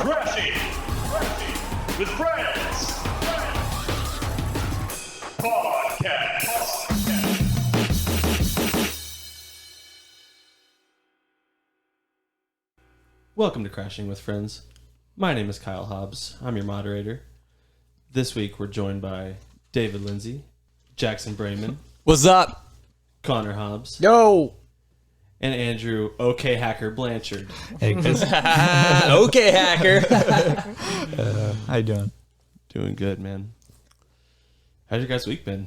Crashing with Friends Podcast. Welcome to Crashing with Friends. My name is Kyle Hobbs. I'm your moderator. This week we're joined by David Lindsay, Jackson Brayman, What's up? Connor Hobbs, Yo! and Andrew OK Hacker Blanchard. Hey, guys. Okay, hacker. How you doing? Doing good, man. How's your guys' week been?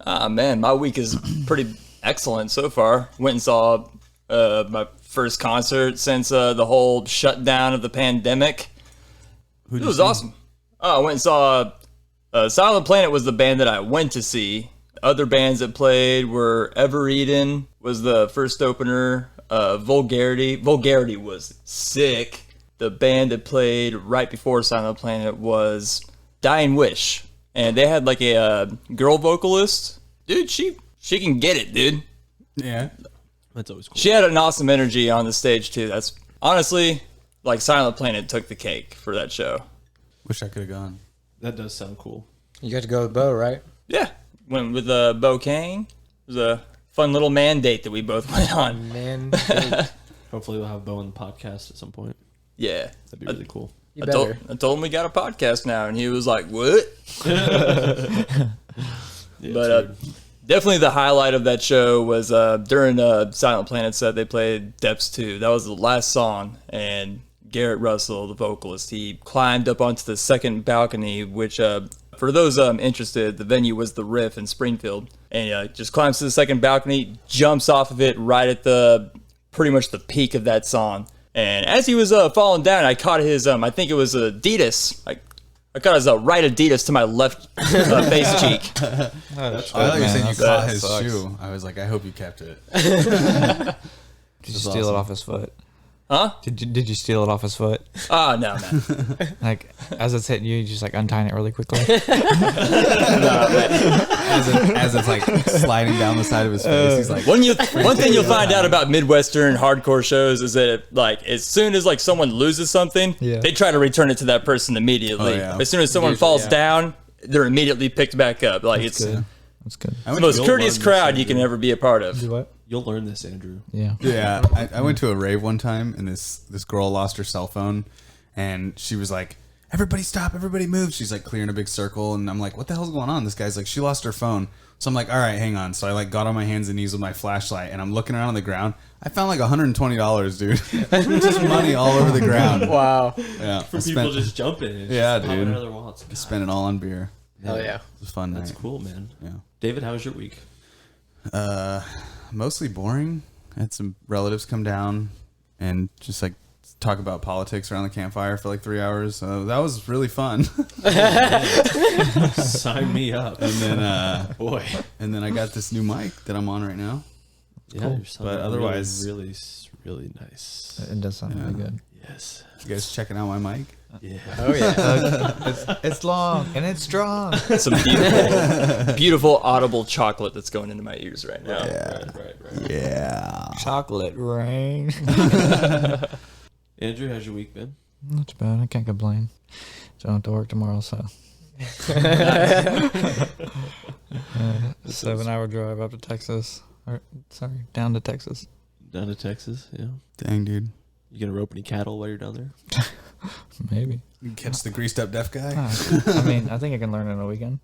Man, my week is pretty excellent so far. Went and saw my first concert since the whole shutdown of the pandemic. It was awesome. I went and saw Silent Planet was the band that I went to see. Other bands that played were Ever Eden was the first opener. Vulgarity was sick. The band that played right before Silent Planet was Dying Wish, and they had like a girl vocalist. Dude, she can get it, dude. Yeah. That's always cool. She had an awesome energy on the stage too. That's honestly like Silent Planet took the cake for that show. Wish I could have gone. That does sound cool. You got to go with Bo, right? Yeah, went with Bo Kane. It was a fun little man date that we both went on. Man, Hopefully we'll have Bo on the podcast at some point. Yeah, That'd be really cool. you I better. told him we got a podcast now, and he was like, "What?" Yeah, But definitely the highlight of that show was during Silent Planet set, they played Depths 2. That was the last song, and Garrett Russell, the vocalist, he climbed up onto the second balcony, which for those interested, the venue was the Riff in Springfield, and just climbs to the second balcony, jumps off of it right at the pretty much the peak of that song. And as he was falling down, I caught his I think it was Adidas. I got his right Adidas to my left face cheek. I thought you were saying you caught his shoe. I was like, I hope you kept it. Did you steal it off his foot? Huh? Did you steal it off his foot? Oh, no, man. Like, as it's hitting you, you just like untying it really quickly. As it's like sliding down the side of his face, he's like, One thing you'll find out about Midwestern hardcore shows is that like as soon as like someone loses something, Yeah. they try to return it to that person immediately. Oh, yeah. As soon as someone falls down, they're immediately picked back up. Like it's Good. That's good. the most courteous crowd you can ever be a part of. Do what? You'll learn this, Andrew. Yeah. yeah. I went to a rave one time, and this girl lost her cell phone, and she was like, everybody stop, everybody move. She's like clearing a big circle, and I'm like, what the hell's going on? This guy's like, she lost her phone. So I'm like, all right, hang on. So I like got on my hands and knees with my flashlight, and I'm looking around on the ground. I found like $120, dude. Just money all over the ground. Wow. Yeah. For people just jumping and Yeah, just popping dude. out of their wallets. spent it all on beer. Hell yeah. It was a fun That's night. cool, man. Yeah. David, how was your week? Mostly boring. I had some relatives come down and just like talk about politics around the campfire for like 3 hours. So that was really fun. Sign me up. And then, Boy. and then I got this new mic that I'm on right now. Yeah, your son But otherwise- really, really nice. It does sound really good. Yes. You guys checking out my mic? Yeah. Oh, yeah. It's long and it's strong. Some beautiful audible chocolate that's going into my ears right now. Right. Yeah. Chocolate rain. Andrew, how's your week been? Not too bad. I can't complain. Don't have to work tomorrow, so. 7-hour drive up to Texas. Down to Texas. Down to Texas, yeah. Dang, dude. You gonna rope any cattle while you're down there? Maybe. You can catch the greased up deaf guy. I mean, I think I can learn in a weekend.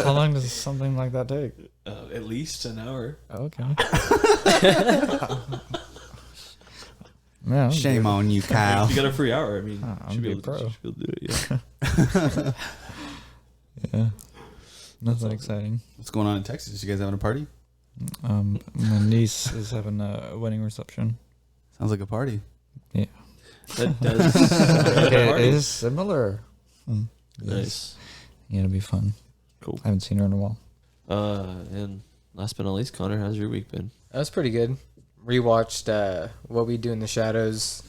How long does something like that take? At least an hour. Okay. Yeah, Shame on you, Kyle. If you got a free hour, I mean, I'm should be a able pro. to do it, yeah. Yeah. Nothing exciting. What's going on in Texas? You guys having a party? My niece is having a wedding reception. Sounds like a party. Yeah. That does. It is similar. Nice. Yeah, it'll be fun. Cool. I haven't seen her in a while. And last but not least, Connor, how's your week been? That was pretty good. Rewatched What We Do in the Shadows,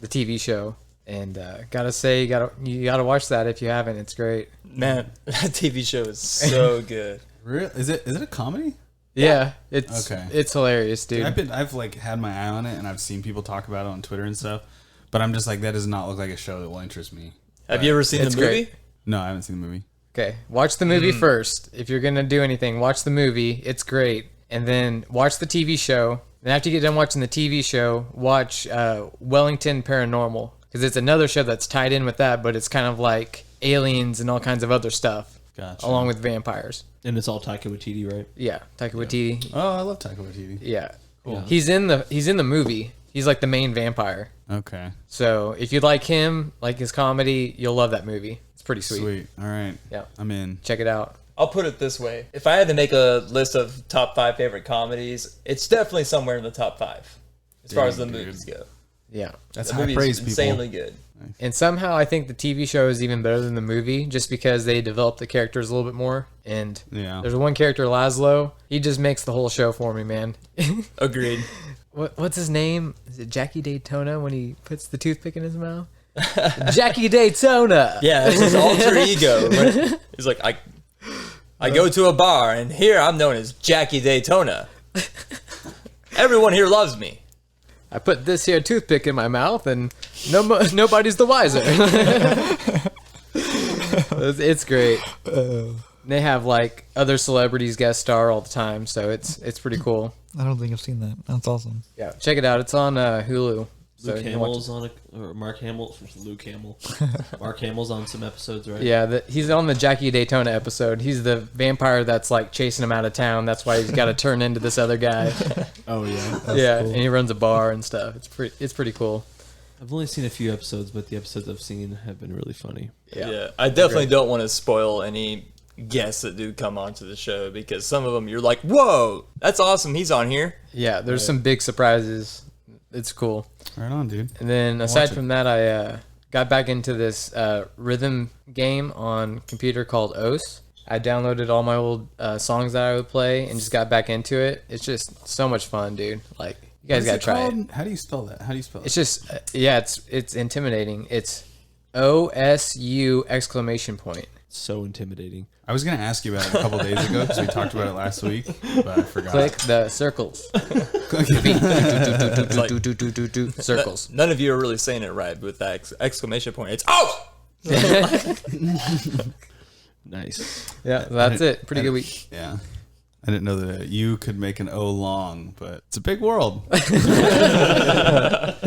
the TV show, and gotta say, you gotta watch that if you haven't. It's great. Man, that TV show is so good. Real? Is it a comedy? Yeah, it's Okay. it's hilarious, dude. I've like had my eye on it, and I've seen people talk about it on Twitter and stuff. But I'm just like, that does not look like a show that will interest me. Have you ever seen the It's movie? great. No, I haven't seen the movie. Okay, watch the movie first. If you're gonna do anything, watch the movie. It's great, and then watch the TV show. And after you get done watching the TV show, watch Wellington Paranormal, because it's another show that's tied in with that, but it's kind of like aliens and all kinds of other stuff, Gotcha. along with vampires. And it's all Taika Waititi, right? Yeah, Taika Waititi. Oh, I love Taika Waititi. Yeah, Cool. he's in the movie. He's like the main vampire. Okay. So if you like him, like his comedy, you'll love that movie. It's pretty sweet. Sweet. All right. Yeah. I'm in. Check it out. I'll put it this way: if I had to make a list of top 5 favorite comedies, it's definitely somewhere in the top 5 as far as the Dang, dude. movies go. Yeah. That's The high movie praise, is people. insanely good. And somehow I think the TV show is even better than the movie, just because they develop the characters a little bit more. And Yeah. there's one character, Laszlo. He just makes the whole show for me, man. Agreed. What's his name? Is it Jackie Daytona when he puts the toothpick in his mouth? Jackie Daytona. Yeah, it's his alter ego. Right? He's like, I go to a bar, and here I'm known as Jackie Daytona. Everyone here loves me. I put this here toothpick in my mouth, and nobody's the wiser. It's great. They have like other celebrities guest star all the time, so it's pretty cool. I don't think I've seen that. That's awesome. Yeah, check it out. It's on Hulu. So Luke you can watch Hamill's on or Mark Hamill. Luke Hamill. Mark Hamill's on some episodes, right? Yeah, he's on the Jackie Daytona episode. He's the vampire that's like chasing him out of town. That's why he's got to turn into this other guy. Oh yeah. Yeah, and he runs a bar and stuff. It's pretty cool. I've only seen a few episodes, but the episodes I've seen have been really funny. Yeah, I definitely don't want to spoil any guests that do come onto the show, because some of them you're like, whoa, that's awesome, he's on here. Yeah, there's some big surprises. It's cool. Right on, dude. And then aside from that, I got back into this rhythm game on computer called OS. I downloaded all my old songs that I would play and just got back into it. It's just so much fun, dude. Like, you guys gotta try it. How do you spell that? How do you spell it? It's just it's intimidating. It's OSU exclamation point. So intimidating. I was gonna ask you about it a couple days ago because we talked about it last week, but I forgot. Click the circles. Circles. None of you are really saying it right with that exclamation point. It's oh. Nice. Yeah, that's it. Pretty good week. Yeah. I didn't know that you could make an O long, but it's a big world. It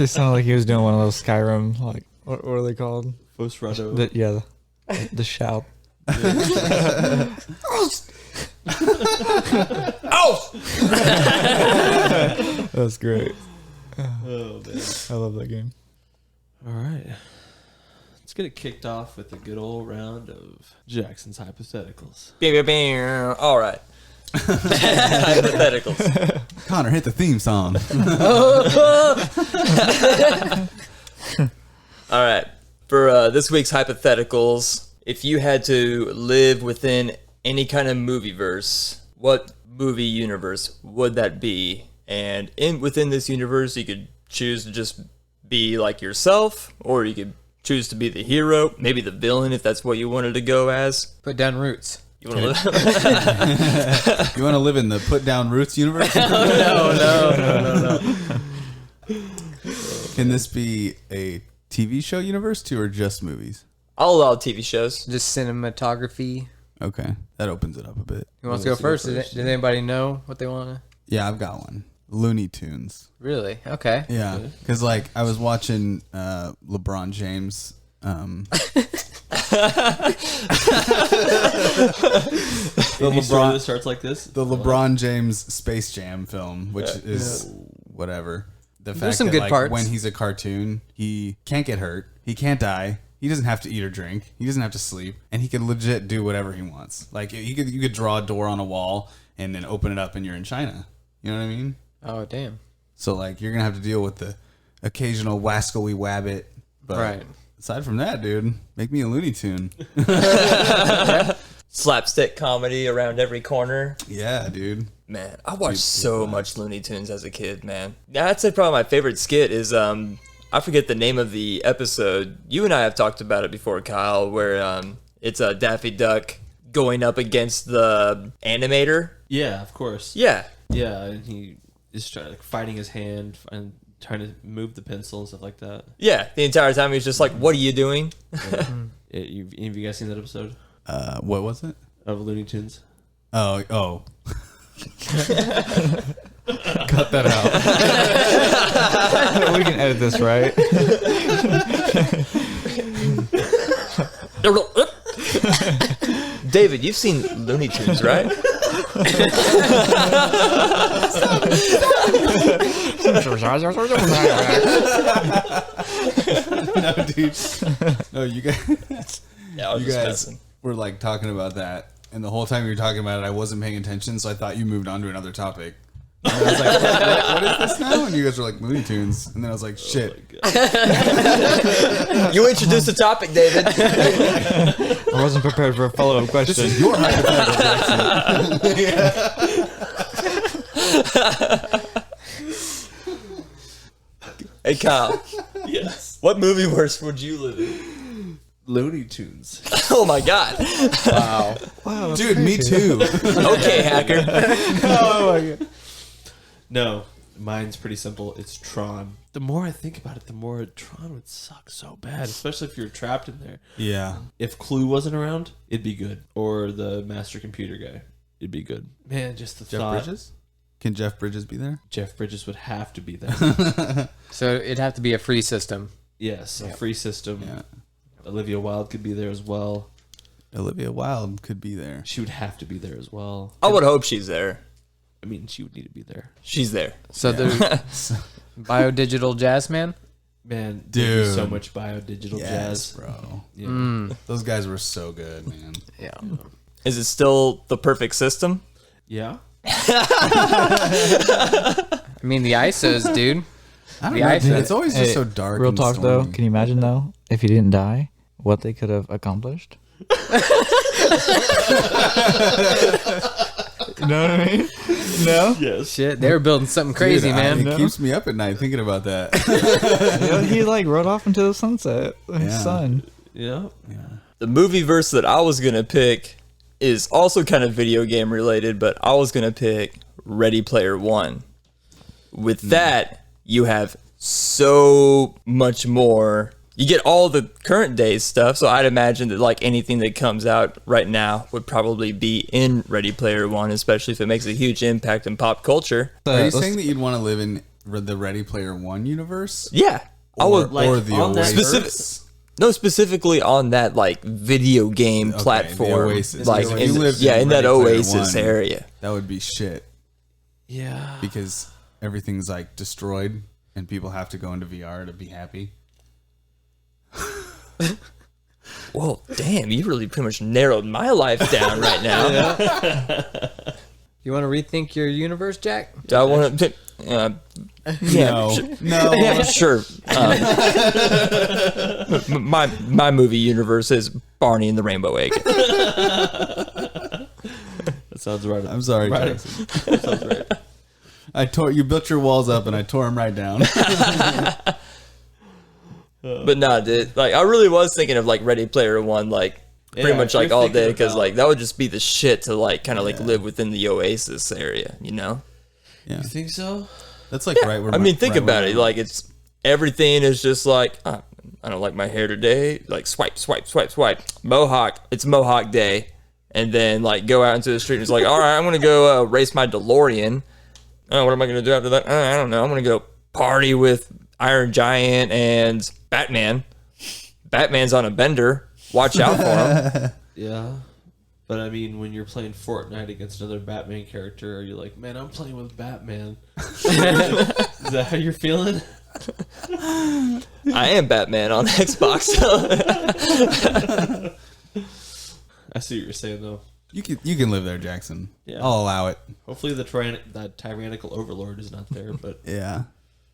sounded like he was doing one of those Skyrim, like what are they called? Fosrado. The shout. Oh. That's great. Oh man. I love that game. All right. Let's get it kicked off with a good old round of Jackson's hypotheticals. All right. Hypotheticals. Connor, hit the theme song. All right. For this week's hypotheticals, if you had to live within any kind of movie verse, what movie universe would that be? And within this universe, you could choose to just be like yourself, or you could choose to be the hero, maybe the villain if that's what you wanted to go as. Put down roots. You want to live? You want to live in the Put Down Roots universe? No. Can this be a TV show universe too, or just movies? I'll allow TV shows. Just cinematography. Okay, that opens it up a bit. Who wants to go first? Does anybody know what they want to? Yeah, I've got one. Looney Tunes. Really? Okay. Yeah, because like I was watching LeBron James. The LeBron that starts like this. The LeBron James Space Jam film, which is whatever. The fact some that good like parts. when he's a cartoon, he can't get hurt, he can't die, he doesn't have to eat or drink, he doesn't have to sleep, and he can legit do whatever he wants. Like you could draw a door on a wall and then open it up, and you're in China. You know what I mean? Oh, damn. So like you're gonna have to deal with the occasional wascally wabbit. But Right. aside from that, dude, make me a Looney Tune. Slapstick comedy around every corner. Yeah, dude. Man, I watched so much Looney Tunes as a kid, man. Yeah, I'd say probably my favorite skit is, I forget the name of the episode. You and I have talked about it before, Kyle, where it's Daffy Duck going up against the animator. Yeah, of course. Yeah. Yeah, and he is trying like fighting his hand and trying to move the pencil and stuff like that. Yeah, the entire time he was just like, "What are you doing?" Any of you guys seen that episode What was it? of Looney Tunes? Oh. Cut that out. We can edit this, right? David, you've seen Looney Tunes, right? No, dude. No, you guys. Yeah, I was You just guys messing. were like talking about that, and the whole time you were talking about it, I wasn't paying attention, so I thought you moved on to another topic. And I was like, what is this now? And you guys were like, Looney Tunes. And then I was like, shit. You introduced the topic, David. I wasn't prepared for a follow-up question. This is your hypothetical, Jackson. Hey, Kyle. Yes. What movie verse would you live in? Looney Tunes. Oh my God. Wow, Dude, me too. Okay, hacker. Oh my god. No, mine's pretty simple. It's Tron. The more I think about it, the more Tron would suck so bad, especially if you're trapped in there. Yeah. If Clue wasn't around, it'd be good. Or the master computer guy, it'd be good. Man, just the Jeff thought. Bridges? Can Jeff Bridges be there? Jeff Bridges would have to be there. So it'd have to be a free system. Yes, a free system. Yeah. Olivia Wilde could be there as well. Olivia Wilde could be there. She would have to be there as well. I would hope she's there. I mean, she would need to be there. She's there. So there's biodigital jazz man. Man, dude, so Dude. much biodigital Yes, jazz. bro. Yeah. Those guys were so good, man. Yeah. Is it still the perfect system? Yeah. I mean the ISOs, dude. I don't The know, ice- dude. It's always just Hey, so dark. Real and talk, though. stormy. Can you imagine, though, if he didn't die, what they could have accomplished? You know what I mean? No? Yes. Shit, they were building something crazy, Dude, man. It keeps me up at night thinking about that. He like rode off into the sunset with his Yeah. son. Yeah. The movie verse that I was going to pick is also kind of video game related, but I was going to pick Ready Player One. With that, you have so much more. You get all the current day stuff, so I'd imagine that like anything that comes out right now would probably be in Ready Player One, especially if it makes a huge impact in pop culture. Are you Let's- saying that you'd want to live in the Ready Player One universe? Yeah, I would like, or the on that Oasis? specific. No, specifically on that like video game Okay, platform, the Oasis. like So if you lived in that Ready Player Oasis One, area. That would be shit Yeah. because everything's like destroyed and people have to go into VR to be happy. Whoa, damn! You really pretty much narrowed my life down right now. You want to rethink your universe, Jack? Do I want to? Yeah, No, sure. no. Yeah, sure. My movie universe is Barney and the Rainbow Egg. That sounds right. I'm sorry, Right. Jackson. That sounds right. You built your walls up and I tore them right down. But no, dude, like I really was thinking of like Ready Player One, like pretty Yeah, much you're like all thinking day, because about- like that would just be the shit to like kind of like live within the Oasis area, you know? Yeah, You think so? that's like right where. I mean, think right about where- it. Like it's everything is just like I don't like my hair today. Like swipe, swipe, swipe, swipe. Mohawk. It's Mohawk Day, and then like go out into the street and it's like, all right, I'm gonna go race my DeLorean. What am I gonna do after that? I don't know. I'm gonna go party with Iron Giant and Batman. Batman's on a bender. Watch out for him. Yeah. But I mean, when you're playing Fortnite against another Batman character, you're like, man, I'm playing with Batman. Is that how you're feeling? I am Batman on Xbox. I see what you're saying, though. you can live there, Jackson. Yeah. I'll allow it. Hopefully, that tyrannical overlord is not there, but Yeah,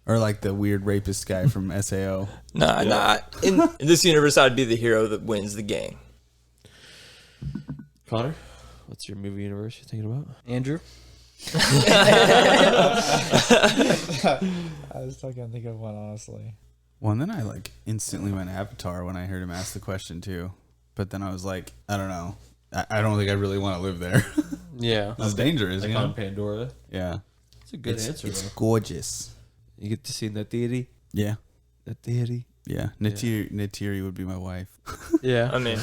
or like the weird rapist guy from SAO. Nah. In this universe, I'd be the hero that wins the game. Connor, what's your movie universe you're thinking about? Andrew? I was still can't think of one, honestly. Well, and then I like instantly went Avatar when I heard him ask the question too. But then I was like, I don't know. I don't think I really want to live there. Yeah. It's dangerous, Like you on know? Pandora. Yeah. It's a good answer, It's though. gorgeous. You get to see Natiri. Yeah. Natiri. Yeah. Natiri would be my wife. Yeah. I mean,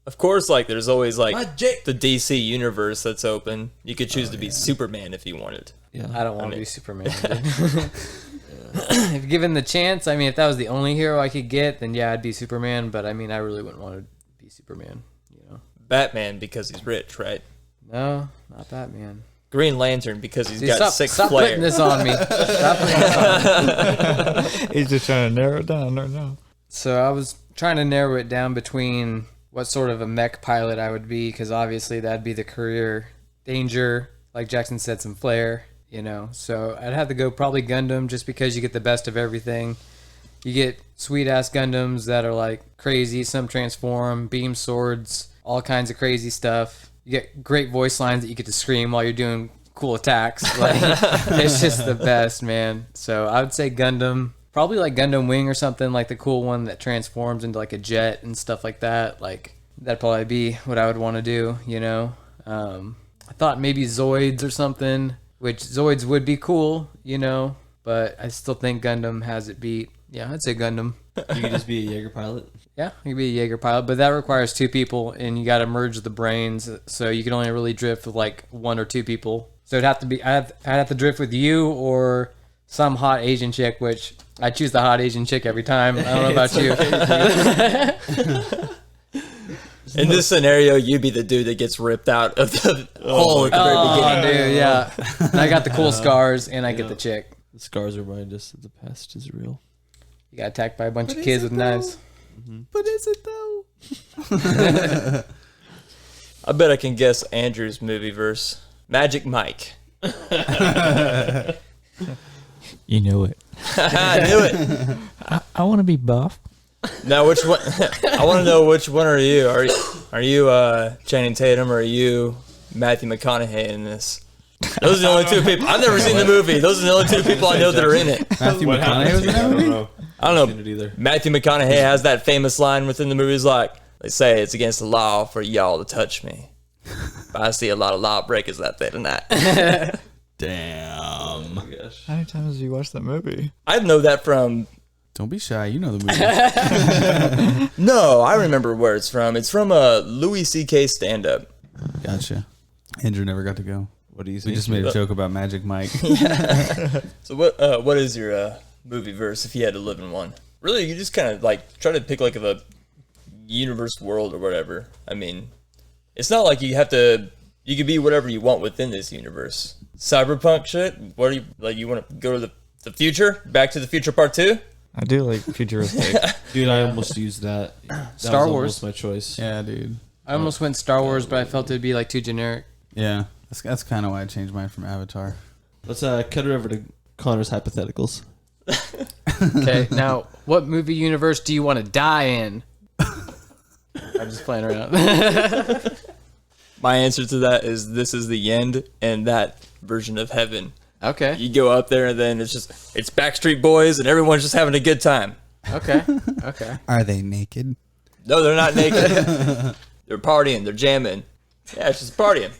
of course, like there's always like the DC universe that's open. You could choose to be Superman if you wanted. Yeah. I don't want to be Superman. If given the chance, I mean, if that was the only hero I could get, then yeah, I'd be Superman. But I mean, I really wouldn't want to be Superman. You know? Batman because he's rich, right? No, not Batman. Green Lantern because he's See, got stop 6 putting flares. this on me. Stop putting this on me. He's just trying to narrow it down right now. So I was trying to narrow it down between what sort of a mech pilot I would be, because obviously that'd be the career. Danger, like Jackson said, some flair, you know. So I'd have to go probably Gundam, just because you get the best of everything. You get sweet ass Gundams that are like crazy. Some transform, beam swords, all kinds of crazy stuff. You get great voice lines that you get to scream while you're doing cool attacks. Like, it's just the best, man. So I would say Gundam. Probably like Gundam Wing or something, like the cool one that transforms into like a jet and stuff like that. Like, that'd probably be what I would want to do, you know? I thought maybe Zoids or something, which Zoids would be cool, you know? But I still think Gundam has it beat. Yeah, I'd say Gundam. You could just be a Jaeger pilot. Yeah, you could be a Jaeger pilot, but that requires 2 people, and you got to merge the brains, so you can only really drift with like 1 or 2 people. So it'd have to be I'd have to drift with you or some hot Asian chick, which I choose the hot Asian chick every time. I don't know about you. In this scenario, you'd be the dude that gets ripped out of the hole at the very Oh, beginning. dude, yeah. And I got the cool scars, and I get the chick. The scars remind us that the past is real. You got attacked by a bunch of kids with knives. But is it though? I bet I can guess Andrew's movie verse. Magic Mike. You know it. I knew it. I want to be buff. Now, which one? I want to know which one are you? Are you Channing Tatum or are you Matthew McConaughey in this? Those are the only 2 people. I've never seen the movie. Those are the only 2 people I know that are in it. Matthew What McConaughey was in that I don't movie? know. I don't Seen know. it either. Matthew McConaughey has that famous line within the movies like, they say it's against the law for y'all to touch me. But I see a lot of lawbreakers out there tonight. Damn. Oh my gosh. How many times have you watched that movie? I know that from... Don't be shy. You know the movie. No, I remember where it's from. It's from a Louis C.K. stand-up. Gotcha. Andrew never got to go. What do you We think? just made a joke about Magic Mike. So what is your movie verse if you had to live in one? Really, you just kind of like try to pick like a universe world or whatever. I mean, it's not like you have to. You could be whatever you want within this universe. Cyberpunk shit. What are you like? You want to go to the future? Back to the Future Part 2? I do like futuristic. Dude, I almost used that. That Star was Wars. almost my choice. Yeah, dude. I almost went Star Wars, but I felt it'd be like too generic. Yeah. That's kind of why I changed mine from Avatar. Let's cut it over to Connor's hypotheticals. Okay, now, what movie universe do you want to die in? I'm just playing around. My answer to that is this is the end and that version of heaven. Okay, You go up there and then it's Backstreet Boys and everyone's just having a good time. okay. Are they naked? No, they're not naked. They're partying. They're jamming. Yeah, it's just partying.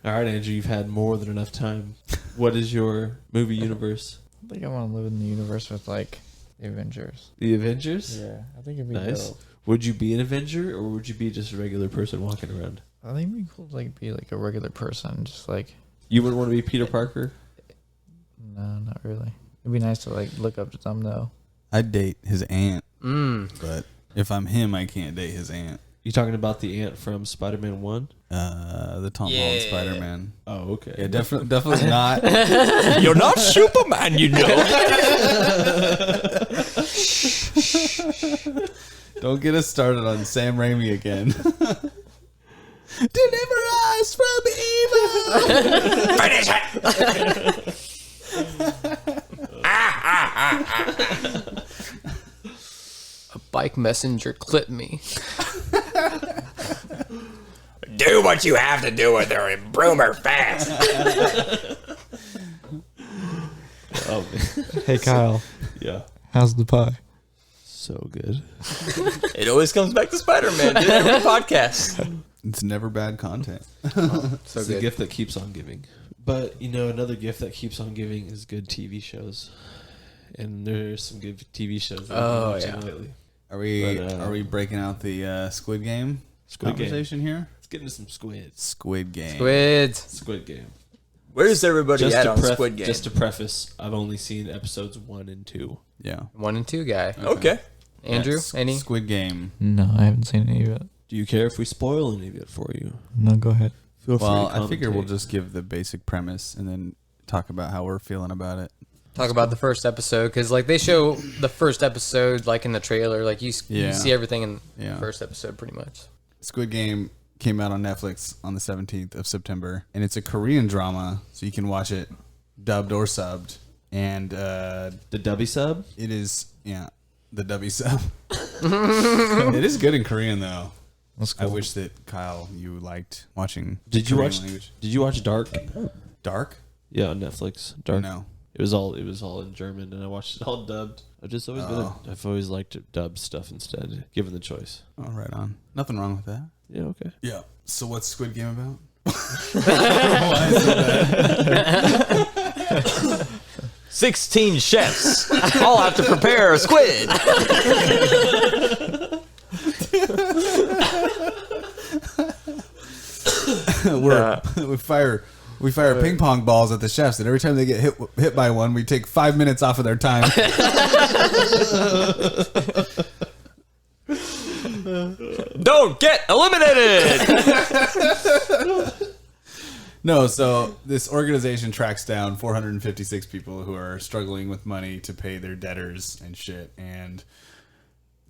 All right, Andrew, you've had more than enough time. What is your movie universe? I think I want to live in the universe with like the Avengers. The Avengers? Yeah, I think it'd be Nice. dope. Would you be an Avenger or would you be just a regular person walking around? I think it'd be cool to like be like a regular person, just like You wouldn't want to be Peter Parker? no, not really. It'd be nice to like look up to them though. I'd date his aunt, Mm. but if I'm him, I can't date his aunt. You talking about the ant from Spider-Man 1? The Tom Holland Spider-Man. Oh, okay. Yeah, definitely not. You're not Superman, you know. Don't get us started on Sam Raimi again. Deliver us from evil. Finish it. A bike messenger clipped me. Do what you have to do with her and broom her fast. Oh, man. Hey Kyle, Yeah. how's the pie? so good. It always comes back to Spider-Man, dude. Every podcast. It's never bad content. So It's a gift that keeps on giving. But, another gift that keeps on giving is good TV shows. And there's some good TV shows that I've been watching lately. Are we breaking out the Squid Game conversation here? Let's get into some squids. Squid Game. Squid Game. Where's everybody at on Squid Game? Just to preface, I've only seen episodes 1 and 2. Yeah. 1 and 2 guy. Okay. Andrew, any? Squid Game. No, I haven't seen any of it. Do you care if we spoil any of it for you? No, go ahead. Feel free Well, to I figure we'll commentate. just give the basic premise and then talk about how we're feeling about it. Talk about the first episode, because like they show the first episode like in the trailer, like you see everything in the first episode pretty much. Squid Game came out on Netflix on the 17th of September, and it's a Korean drama, so you can watch it dubbed or subbed. And The dubby sub? it is, the dubby sub. It is good in Korean, though. That's cool. I wish that, Kyle, you liked watching Did you Korean watch? language. Did you watch Dark? Dark? Yeah, on Netflix. Dark. No. It was all in German, and I watched it all dubbed. I've always liked to dub stuff instead, given the choice. Oh, right on. Nothing wrong with that. Yeah, okay. Yeah. So what's Squid Game about? 16 chefs all have to prepare a squid. We fire ping pong balls at the chefs, and every time they get hit by one, we take 5 minutes off of their time. Don't get eliminated. No, so this organization tracks down 456 people who are struggling with money to pay their debtors and shit, and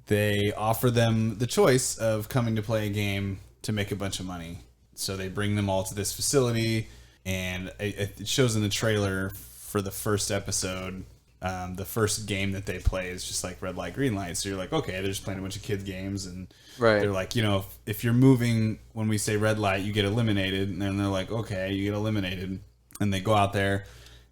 they offer them the choice of coming to play a game to make a bunch of money. So they bring them all to this facility, and it shows in the trailer for the first episode. The first game that they play is just like red light, green light. So you're like, okay, they're just playing a bunch of kids games, and they're like, if you're moving when we say red light, you get eliminated. And then they're like, okay, you get eliminated. And they go out there.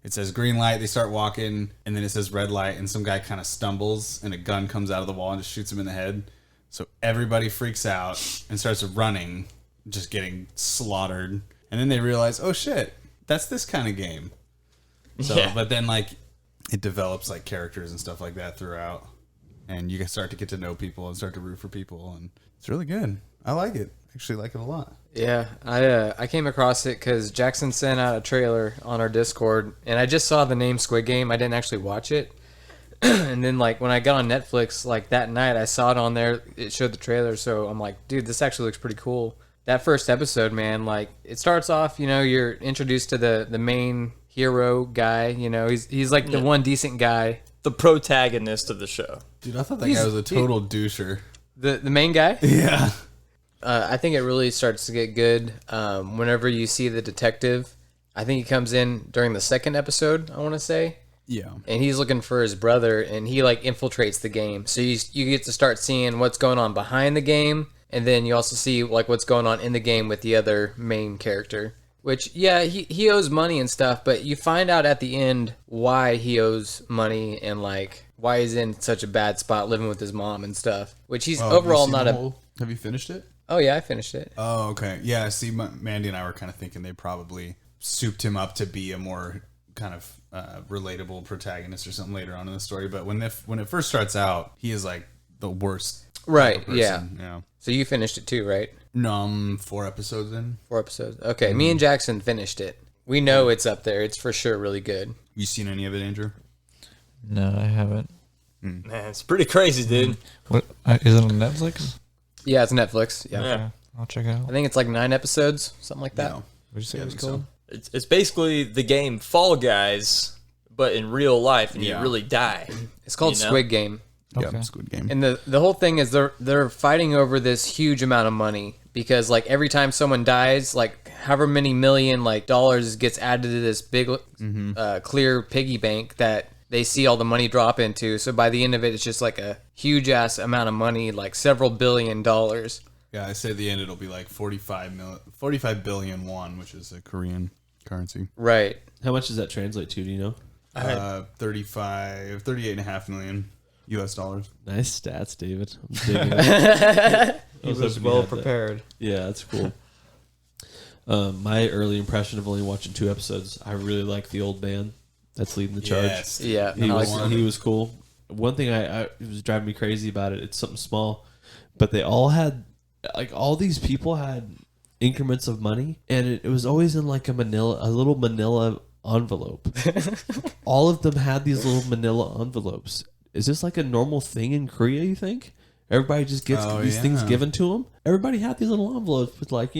It says green light. They start walking, and then it says red light, and some guy kind of stumbles, and a gun comes out of the wall and just shoots him in the head. So everybody freaks out and starts running, just getting slaughtered. And then they realize, oh shit, that's this kind of game. So, but then like it develops like characters and stuff like that throughout, and you can start to get to know people and start to root for people, and it's really good. I like it. Actually, like it a lot. Yeah, I came across it because Jackson sent out a trailer on our Discord, and I just saw the name Squid Game. I didn't actually watch it. And then like when I got on Netflix like that night, I saw it on there. It showed the trailer, so I'm like, dude, this actually looks pretty cool. That first episode, man, like it starts off, you're introduced to the main hero guy. He's like the one decent guy, The protagonist of the show. Dude, I thought that guy was a total doucher. the main guy. Yeah. I think it really starts to get good whenever you see the detective. I think he comes in during the second episode, I want to say. Yeah. And he's looking for his brother, and he like infiltrates the game. So you get to start seeing what's going on behind the game, and then you also see like what's going on in the game with the other main character. Which, yeah, he owes money and stuff, but you find out at the end why he owes money and like why he's in such a bad spot living with his mom and stuff. Which he's overall not a. Have you finished it? Oh yeah, I finished it. Oh, okay. Yeah, see, Mandy and I were kind of thinking they probably souped him up to be a more kind of relatable protagonist or something later on in the story. But when it first starts out, he is like the worst. Right. Person. Yeah. So you finished it too, right? No, I'm 4 episodes in. 4 episodes. Okay, me and Jackson finished it. We know it's up there. It's for sure really good. You seen any of it, Andrew? No, I haven't. Man, it's pretty crazy, dude. What is it on Netflix? Yeah, it's Netflix. Yeah. Yeah. I'll check it out. I think it's like 9 episodes, something like that. No. What'd you say Yeah, it was I think called? It's basically the game Fall Guys, but in real life, and Yeah. you really die. It's called You know? Squid Game. Okay. Yeah, Squid Game. And the whole thing is they're fighting over this huge amount of money because like every time someone dies, like however many million like dollars gets added to this big clear piggy bank that they see all the money drop into. So by the end of it, it's just like a huge ass amount of money, like several $billion. Yeah, I say at the end it'll be like 45 billion won, which is a Korean currency. Right. How much does that translate to? Do you know? 38.5 million. U.S. dollars. Nice stats, David. I'm digging it. He was hoping you well had that. prepared. Yeah, that's cool. My early impression of only watching 2 episodes, I really like the old man that's leading the charge. Yes. Yeah, He I was like he was cool. One thing it was driving me crazy about it. It's something small, but they all had all these people had increments of money, and it was always in like a little Manila envelope. All of them had these little Manila envelopes. Is this like a normal thing in Korea? You think? Everybody just gets these things given to them. Everybody had these little envelopes with 50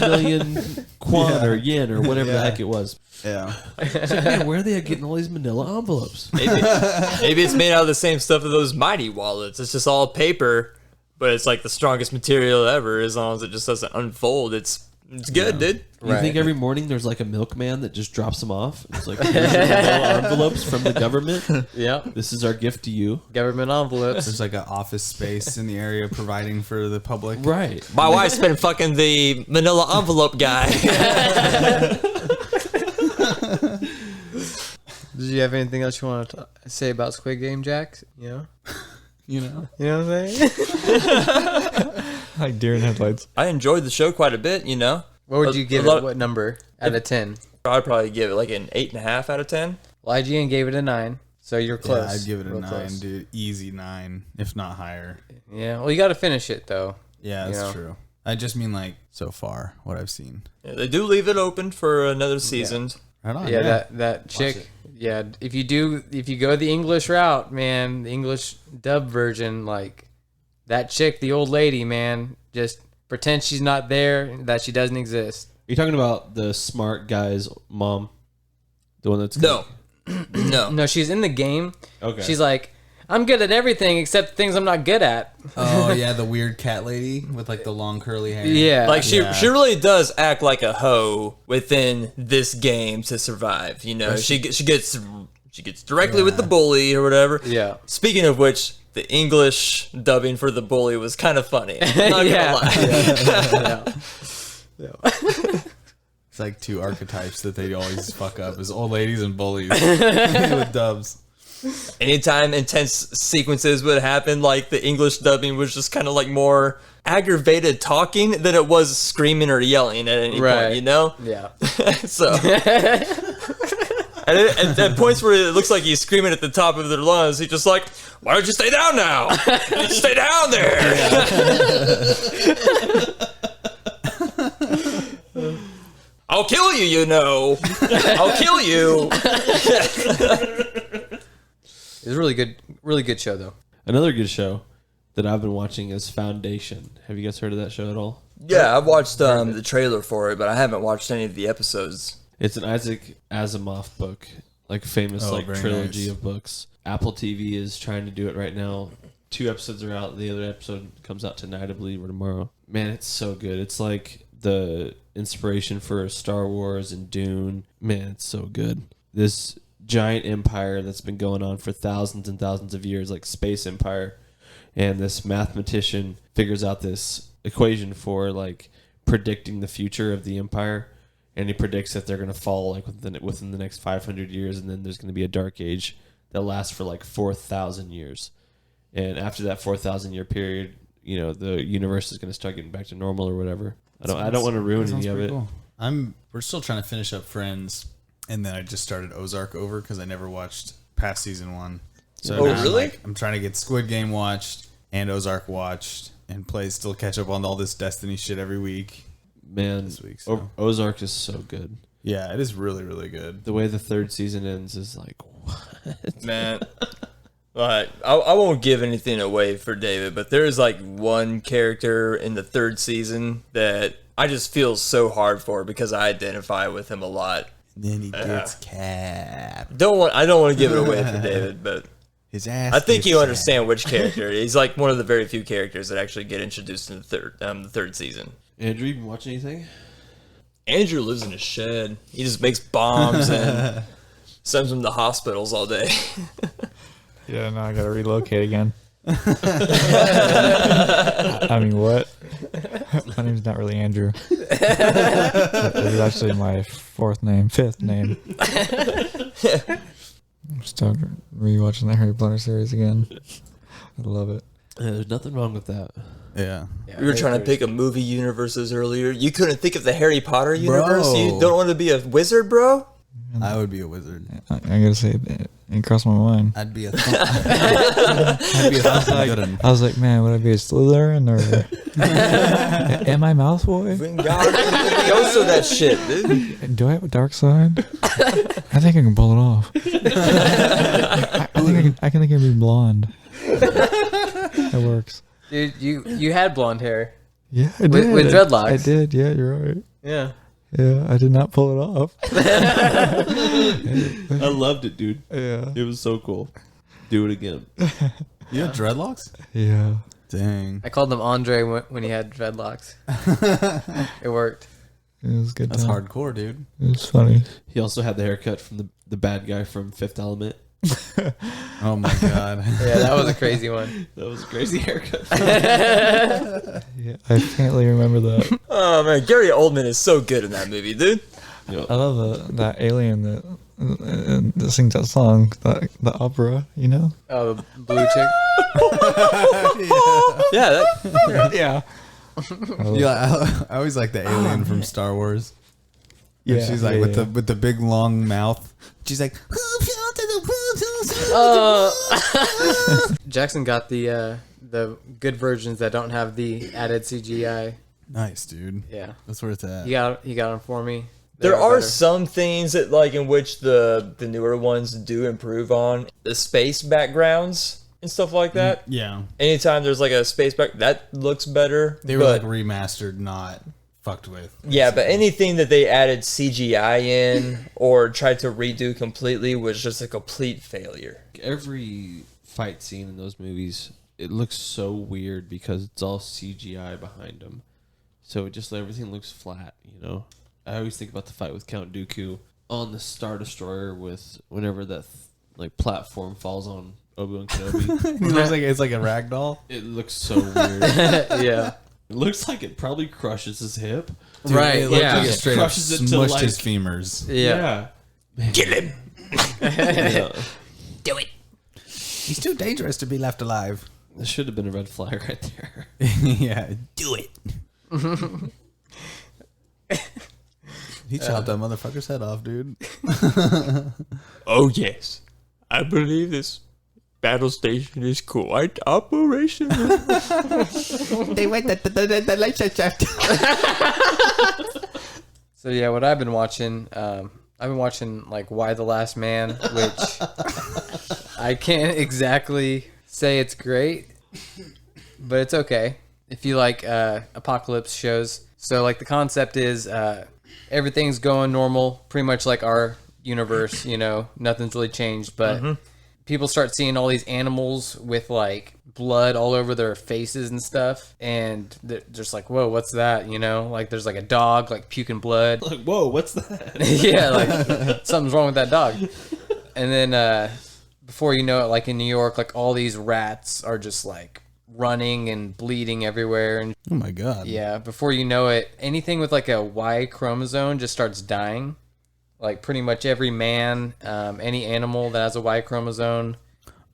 million kwon or yen or whatever the heck it was. Yeah. It's like, man, where are they getting all these manila envelopes? Maybe it's made out of the same stuff as those mighty wallets. It's just all paper, but it's like the strongest material ever. As long as it just doesn't unfold, it's good, dude. You think every morning there's like a milkman that just drops them off? It's like, here's your manila envelopes from the government. Yeah, This is our gift to you. government envelopes. There's like an office space in the area providing for the public. Right. My wife's been fucking the manila envelope guy. Did you have anything else you want to say about Squid Game, Jack? You know? You know what I'm saying? Like deer in headlights. I enjoyed the show quite a bit, you know. What would you give a lot- it? What number out of 10? I'd probably give it like an 8.5 out of 10. Well, IGN gave it a 9, so you're close. Yeah, I'd give it a Real 9, close. dude. Easy 9, if not higher. Yeah, well, you got to finish it though. Yeah, that's Yeah. true. I just mean like so far what I've seen. Yeah, they do leave it open for another season. Right on. Yeah, that chick. Yeah, if you go the English route, man, the English dub version, like that chick, the old lady, man, just pretend she's not there, that she doesn't exist. You're talking about the smart guy's mom? The one that's... No. No. No, she's in the game. Okay. She's like, I'm good at everything except things I'm not good at. Oh yeah, the weird cat lady with like the long curly hair. Yeah. Like she Yeah. really does act like a hoe within this game to survive. You know, she gets directly with the bully or whatever. Yeah. Speaking of which, the English dubbing for the bully was kind of funny. I'm not Yeah. gonna lie. It's like 2 archetypes that they always fuck up is old ladies and bullies with dubs. Anytime intense sequences would happen, like the English dubbing was just kind of like more aggravated talking than it was screaming or yelling at any point, you know? Yeah. So, at points where it looks like he's screaming at the top of their lungs, he's just like, "Why don't you stay down now? You stay down there." I'll kill you, you know. I'll kill you. It's a really good show though. Another good show that I've been watching is Foundation. Have you guys heard of that show at all? Yeah, I've watched the trailer for it, but I haven't watched any of the episodes. It's an Isaac Asimov book, like famous very trilogy nice. of books. Apple TV is trying to do it right now. 2 episodes are out. The other episode comes out tonight, I believe, or tomorrow. Man, it's so good. It's like the inspiration for Star Wars and Dune. Man, it's so good. This giant empire that's been going on for thousands and thousands of years, like space empire, and this mathematician figures out this equation for like predicting the future of the empire, and he predicts that they're going to fall like within the next 500 years, and then there's going to be a dark age that lasts for like 4,000 years, and after that 4,000 year period, you know, the universe is going to start getting back to normal or whatever. I don't want to ruin any of it. Cool. We're still trying to finish up Friends, and then I just started Ozark over because I never watched past season 1. So Oh, now really? I'm trying to get Squid Game watched and Ozark watched and still catch up on all this Destiny shit every week. Man, This week, so. Ozark is so good. Yeah, it is really, really good. The way the 3rd season ends is like, what? Man. But I won't give anything away for David, but there is like one character in the 3rd season that I just feel so hard for because I identify with him a lot. Then he gets capped. I don't want to give it away for David, but His ass. I think gets you capped. understand which character. He's like one of the very few characters that actually get introduced in the 3rd season. Andrew, you been watching anything? Andrew lives in a shed. He just makes bombs and sends them to hospitals all day. Yeah, now I gotta relocate again. I mean, what? My name's not really Andrew. It's actually my fifth name. Started rewatching the Harry Potter series again. I love it. Yeah, there's nothing wrong with that. Yeah. We were trying to pick a movie universes earlier. You couldn't think of the Harry Potter universe? You don't want to be a wizard, bro? I would be a wizard. I gotta say, it crossed my mind. I'd be a I'd be a good one. I was like, man, would I be a Slytherin or am I Malfoy? Bring God goes to that shit, dude. Do I have a dark side? I think I can pull it off. I can be blonde. That works. Dude, you had blonde hair. Yeah, I did. With dreadlocks. I did. Yeah, you're right. Yeah. Yeah, I did not pull it off. I loved it, dude. Yeah. It was so cool. Do it again. You had dreadlocks? Yeah. Dang. I called him Andre when he had dreadlocks. It worked. It was good. That's time. hardcore, dude. It was funny. He also had the haircut from the bad guy from Fifth Element. Oh my god. Yeah, that was a crazy one. That was a crazy haircut. Yeah, I faintly remember that. Oh man, Gary Oldman is so good in that movie, dude. I love that alien that sings that song, the opera, you know? Oh, the blue chick. Yeah, Yeah. Yeah, I always like the alien from Star Wars. Yeah, she's like with the big long mouth. She's like, Jackson got the good versions that don't have the added CGI. nice, dude. Yeah, That's where it's at. he got them for me. there They were are better. some things that like in which the newer ones do improve on the space backgrounds and stuff like that. Yeah, Anytime there's like a space back, that looks better. they were but, like remastered, not fucked with. yeah, but anything that they added CGI in or tried to redo completely was just a complete failure. Every fight scene in those movies, it looks so weird because it's all CGI behind them. So it just everything looks flat, you know. I always think about the fight with Count Dooku on the Star Destroyer with whenever that like platform falls on Obi-Wan Kenobi. It's like a rag doll. It looks so weird. Yeah, It looks like it probably crushes his hip. Dude, right. it looked Yeah, like it straight up Crushes it to, smushed like- his femurs. yeah. Kill him. Yeah. Do it. He's too dangerous to be left alive. This should have been a red flag right there. Yeah, do it. He chopped that motherfucker's head off, dude. Oh yes, I believe this battle station is quite operational. They went the lights are left. So yeah, what I've been watching, I've been watching like Why the Last Man, which I can't exactly say it's great, but it's okay if you like apocalypse shows. So like the concept is everything's going normal, pretty much like our universe, you know, nothing's really changed, but people start seeing all these animals with like blood all over their faces and stuff, and they're just like, whoa, what's that, you know? Like there's like a dog like puking blood. Like, whoa, what's that? Yeah, like something's wrong with that dog. And then before you know it, like in New York, like all these rats are just like running and bleeding everywhere. And Oh my god. yeah, before you know it, anything with like a Y chromosome just starts dying. Like pretty much every man, any animal that has a Y chromosome.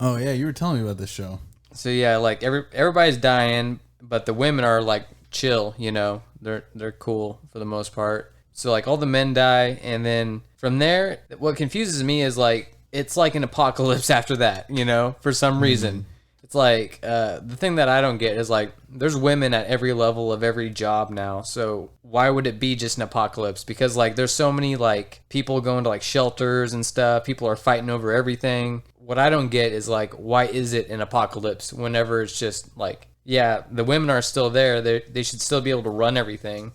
Oh yeah, you were telling me about this show. So yeah, like everybody's dying, but the women are like chill, you know. They're cool for the most part. So like all the men die, and then from there, what confuses me is like it's like an apocalypse after that, you know, for some reason. It's like the thing that I don't get is like there's women at every level of every job now. So why would it be just an apocalypse? Because like there's so many like people going to like shelters and stuff. People are fighting over everything. What I don't get is like why is it an apocalypse whenever it's just like, yeah, the women are still there. They should still be able to run everything.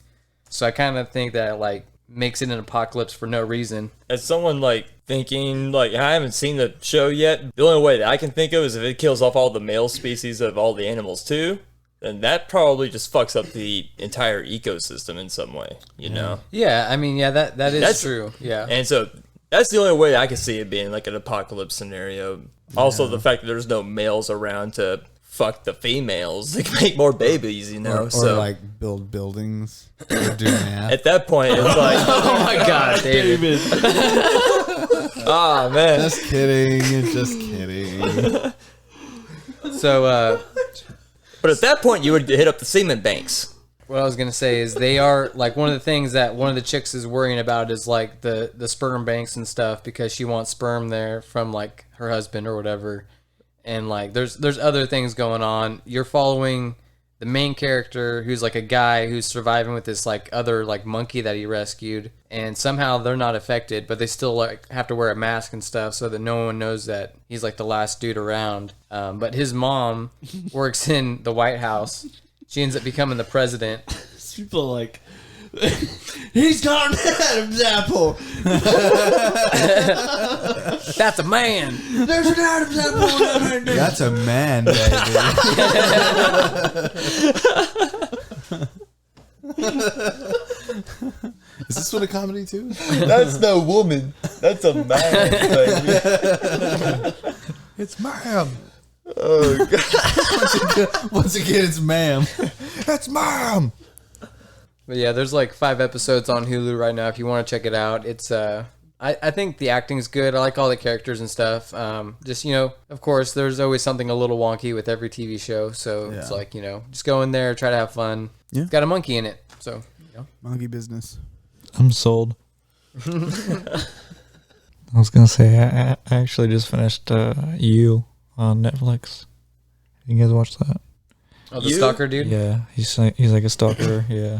So I kind of think that like makes it an apocalypse for no reason. As someone like thinking like I haven't seen the show yet, the only way that I can think of is if it kills off all the male species of all the animals too, then that probably just fucks up the entire ecosystem in some way, you know? Yeah, I mean, yeah, that is That's- true. Yeah. And so that's the only way I can see it being like an apocalypse scenario. Also, the fact that there's no males around to fuck the females to make more babies, you know? Or so like build buildings. Or do math. at that point, it's like, Oh my God, David. Ah, man. Just kidding. Just kidding. So, But at that point, you would hit up the semen banks. what I was gonna say is they are like one of the things that one of the chicks is worrying about is like the sperm banks and stuff because she wants sperm there from like her husband or whatever, and like there's other things going on. You're following the main character who's like a guy who's surviving with this like other like monkey that he rescued, and somehow they're not affected, but they still like have to wear a mask and stuff so that no one knows that he's like the last dude around. But his mom works in the White House. She ends up becoming the president. People are like, he's got an Adam's apple. That's a man. There's an Adam's apple down right there. That's a man, baby. Is this one a comedy too? That's no woman. That's a man, baby. It's ma'am. Oh, God. Once again, it's ma'am. That's ma'am. But yeah, there's like 5 episodes on Hulu right now if you want to check it out. It's I think the acting's good. I like all the characters and stuff. Just, you know, of course, there's always something a little wonky with every TV show. So it's like, you know, just go in there, try to have fun. Yeah. It's got a monkey in it. So, you know. Monkey business. I'm sold. I was gonna say I actually just finished You on Netflix. You guys watch that? Oh, the stalker dude? Yeah, he's like a stalker. Yeah,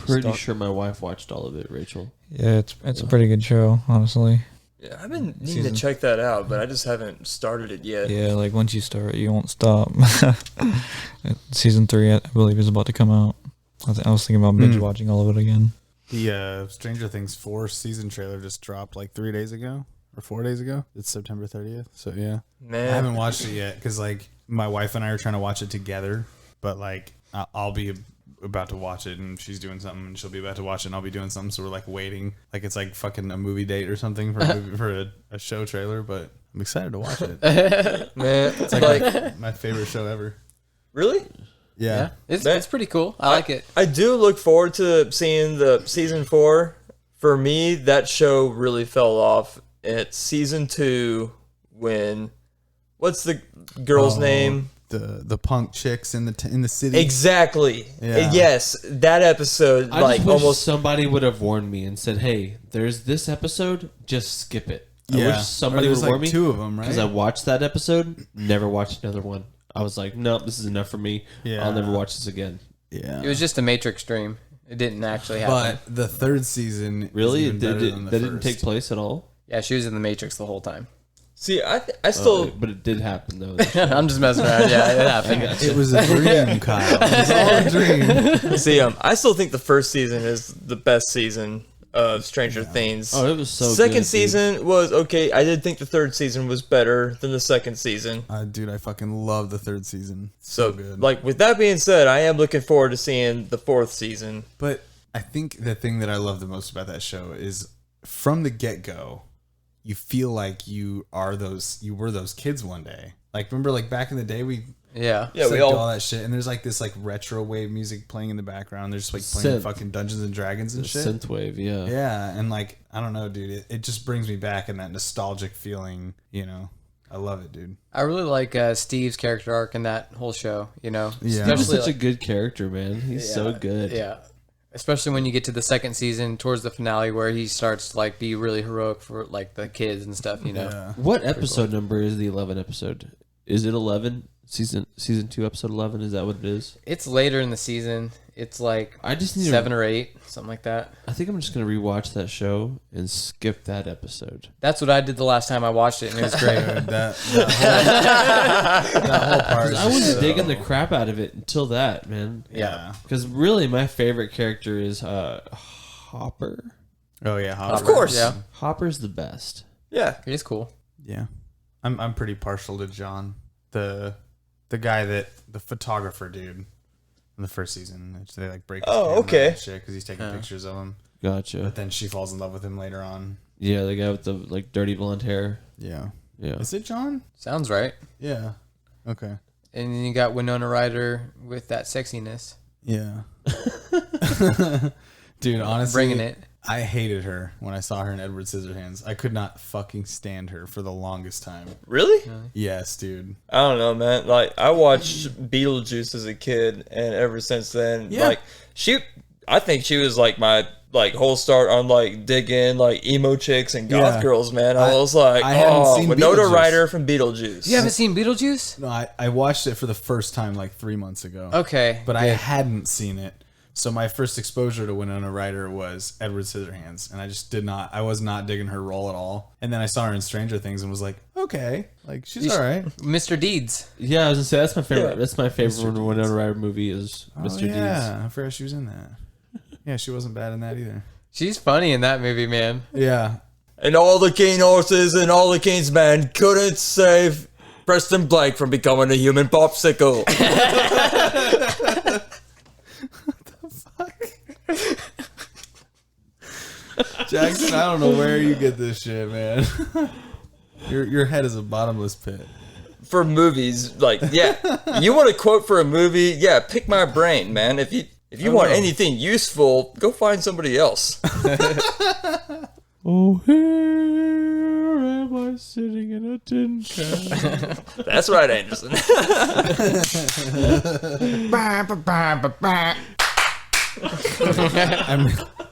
Pretty sure my wife watched all of it, Rachel. yeah, it's a pretty good show, honestly. Yeah, I've been needing to check that out, but I just haven't started it yet. Yeah, like once you start, you won't stop. Season 3, I believe, is about to come out. I was thinking about binge watching all of it again. The Stranger Things 4 season trailer just dropped like 3 days ago or 4 days ago. It's September 30th. So yeah, Man. I haven't watched it yet because like my wife and I are trying to watch it together. But like I'll be about to watch it and she's doing something and she'll be about to watch it and I'll be doing something. So we're like waiting, like it's like fucking a movie date or something for a show trailer. But I'm excited to watch it. Man, It's like my favorite show ever. really? Yeah. It's pretty cool. I like it. I do look forward to seeing the season 4. For me, that show really fell off at season 2 when what's the girl's name? The punk chicks in the city. Exactly. Yeah. Yes, that episode I like just wish almost somebody would have warned me and said, "Hey, there's this episode. Just skip it." I Yeah. wish somebody Or would Oh, there's, warn like, me 2 of 'em, right? Because I watched that episode, never watched another one. I was like, "Nope, this is enough for me. Yeah. I'll never watch this again." Yeah. It was just a Matrix dream. It didn't actually happen. But the 3rd season Really, is it even better than that the didn't take first. place at all. Yeah, she was in the Matrix the whole time. see. I still But it did happen though. I'm just messing around. Yeah, it happened. It was a dream, Kyle. It was all a dream. see. I still think the first season is the best season of Stranger Things. Oh, it was so Second good, dude. season was okay. I did think the third season was better than the second season. Dude, I fucking love the 3rd season. So, good. like, with that being said, I am looking forward to seeing the 4th season. But I think the thing that I love the most about that show is from the get-go, you feel like you were those kids one day. Like, remember, like, back in the day, we Yeah. Yeah, we like, all. all that shit, and there's like this like retro wave music playing in the background. There's like playing Synth. fucking Dungeons and Dragons and shit. Synthwave, yeah. Yeah, and like I don't know, dude. It just brings me back in that nostalgic feeling. You know, I love it, dude. I really like Steve's character arc in that whole show, you know? Yeah. He's Especially such a like- good character, man. He's so good. Yeah. Especially when you get to the second season, towards the finale, where he starts to like be really heroic for like the kids and stuff, you know? Yeah. What episode number is the 11 episode? Is it 11? Season 2, episode 11? Is that what it is? It's later in the season. It's like I just need 7 or 8, something like that. I think I'm just gonna rewatch that show and skip that episode. That's what I did the last time I watched it, and it was great. Dude, that whole part. Is I was just so- digging the crap out of it until that, man. Yeah. Because really, my favorite character is Hopper. Oh yeah. Hopper. Of course. Yeah. Hopper's the best. Yeah. It is cool. Yeah. I'm pretty partial to John, the guy the photographer dude in the first season. They like break. His Oh, camera okay. and shit because he's taking pictures of him. Gotcha. But then she falls in love with him later on. Yeah, the guy with the like dirty blonde hair. Yeah. Yeah. Is it John? Sounds right. Yeah. Okay. And then you got Winona Ryder with that sexiness. Yeah. Dude, honestly, Bringing it. I hated her when I saw her in Edward Scissorhands. I could not fucking stand her for the longest time. Really? Yes, dude. I don't know, man. Like, I watched Beetlejuice as a kid, and ever since then, Yeah. I think she was like my whole start on like digging like emo chicks and goth Yeah. girls, man. I was like, I hadn't seen Winona Beetlejuice. Ryder from Beetlejuice. You haven't seen Beetlejuice? No, I watched it for the first time like 3 months ago. Okay. But I hadn't seen it. So my first exposure to Winona Ryder was Edward Scissorhands, and I was not digging her role at all. And then I saw her in Stranger Things and was like, okay, like she's all right. Mr. Deeds. Yeah, I was gonna say that's my favorite. Yeah. That's my favorite Winona Ryder movie is Mr. Deeds. Yeah, I forgot she was in that. Yeah, she wasn't bad in that either. She's funny in that movie, man. Yeah. And all the King horses and all the King's men couldn't save Preston Blank from becoming a human popsicle. Jackson, I don't know where you get this shit, man. Your head is a bottomless pit. For movies, like, yeah, you want a quote for a movie? Yeah, pick my brain, man. If you want anything useful, go find somebody else. Oh, here am I sitting in a tin can. That's right, Anderson.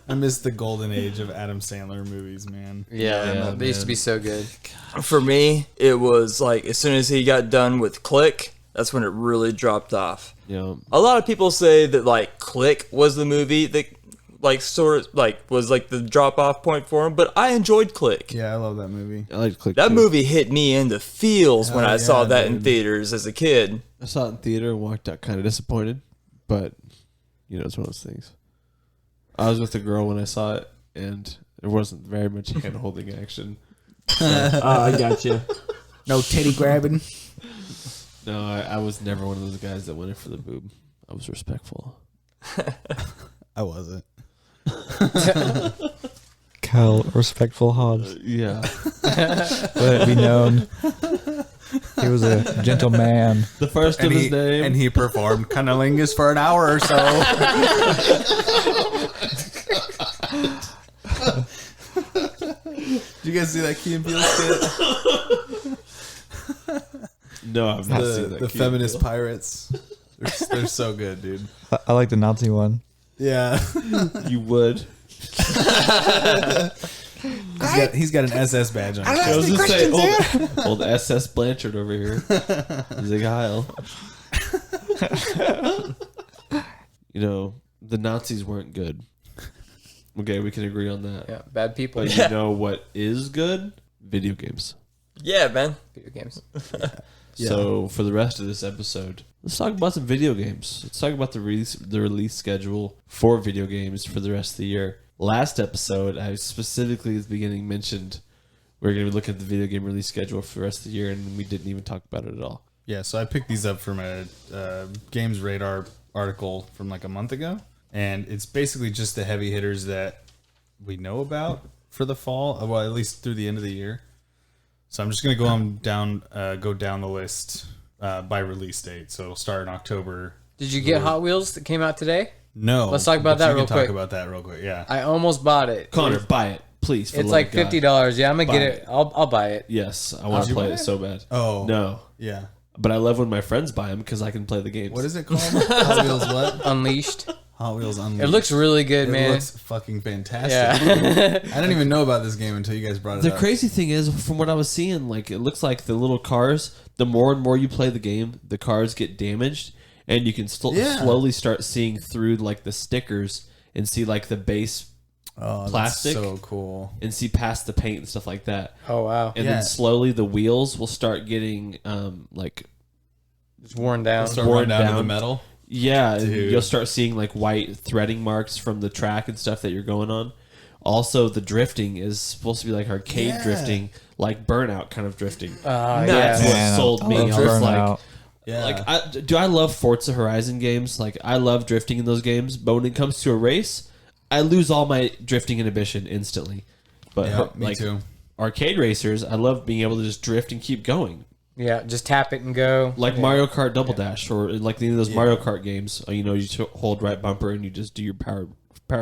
I miss the golden age of Adam Sandler movies, man. Yeah, they used to be so good. For me, it was like as soon as he got done with Click, that's when it really dropped off. Yeah. A lot of people say that like Click was the movie that like sort of like was like the drop off point for him, but I enjoyed Click. Yeah, I love that movie. I like to click. That too. movie hit me in the feels when Oh, I saw yeah, that in dude. theaters as a kid. I saw it in theater and walked out kind of disappointed, but you know, it's one of those things. I was with a girl when I saw it, and there wasn't very much hand holding action. I got you. No titty grabbing. No, I was never one of those guys that went in for the boob. I was respectful. I wasn't. Kyle, respectful Hobbs. Yeah. Let it be known. He was a gentleman. The first of his name. And he performed cunnilingus for an hour or so. Did you guys see that Key and Peele skit? No, I've not seen that. The Key feminist and Peele. pirates. They're so good, dude. I like the Nazi one. Yeah. You would. He's got an SS badge on. I was just saying, old SS Blanchard over here. Zig Heil. You know, the Nazis weren't good. Okay, we can agree on that. Yeah, bad people. But you know what is good? Video games. Yeah, man. Video games. So for the rest of this episode, let's talk about some video games. Let's talk about the release schedule for video games for the rest of the year. Last episode, I specifically at the beginning mentioned we're going to be looking at the video game release schedule for the rest of the year, and we didn't even talk about it at all. Yeah, so I picked these up from a Games Radar article from like a month ago, and it's basically just the heavy hitters that we know about for the fall, well, at least through the end of the year. So I'm just gonna go down the list by release date. So it'll start in October. Did you get Hot Wheels that came out today? No, Let's talk about but that you real can quick. Talk about that real quick. Yeah. I almost bought it. Connor, buy it, please. For It's the like love of God. $50. Yeah, I'm gonna Buy get it. it. I'll buy it. Yes, I want Did to you play buy it it? so bad. Oh No, yeah. but I love when my friends buy them because I can play the games. What is it called? Hot Wheels what? Unleashed. Hot Wheels Unleashed. It looks really good, It man. looks fucking fantastic. Yeah. I didn't even know about this game until you guys brought it The up. crazy thing is, from what I was seeing, like it looks like the little cars. The more and more you play the game, the cars get damaged, and you can Yeah. slowly start seeing through like the stickers and see like the base Oh, plastic. that's so cool. and see past the paint and stuff like that. Oh wow. And Yeah. then slowly the wheels will start getting like It's worn down. Start worn running down to down. the metal. yeah, and Dude. you'll start seeing like white threading marks from the track and stuff that you're going on. Also, the drifting is supposed to be like arcade Yeah. drifting, like Burnout kind of drifting. Yeah. That's what Man, sold I me. love I was like, Burnout. Yeah. like, I love Forza Horizon games. Like, I love drifting in those games. But when it comes to a race, I lose all my drifting inhibition instantly. But Yeah, me like too. arcade racers, I love being able to just drift and keep going. Yeah, just tap it and go. Like Mario Kart Double Dash, or like any of those Mario Kart games. You know, you hold right bumper and you just do your power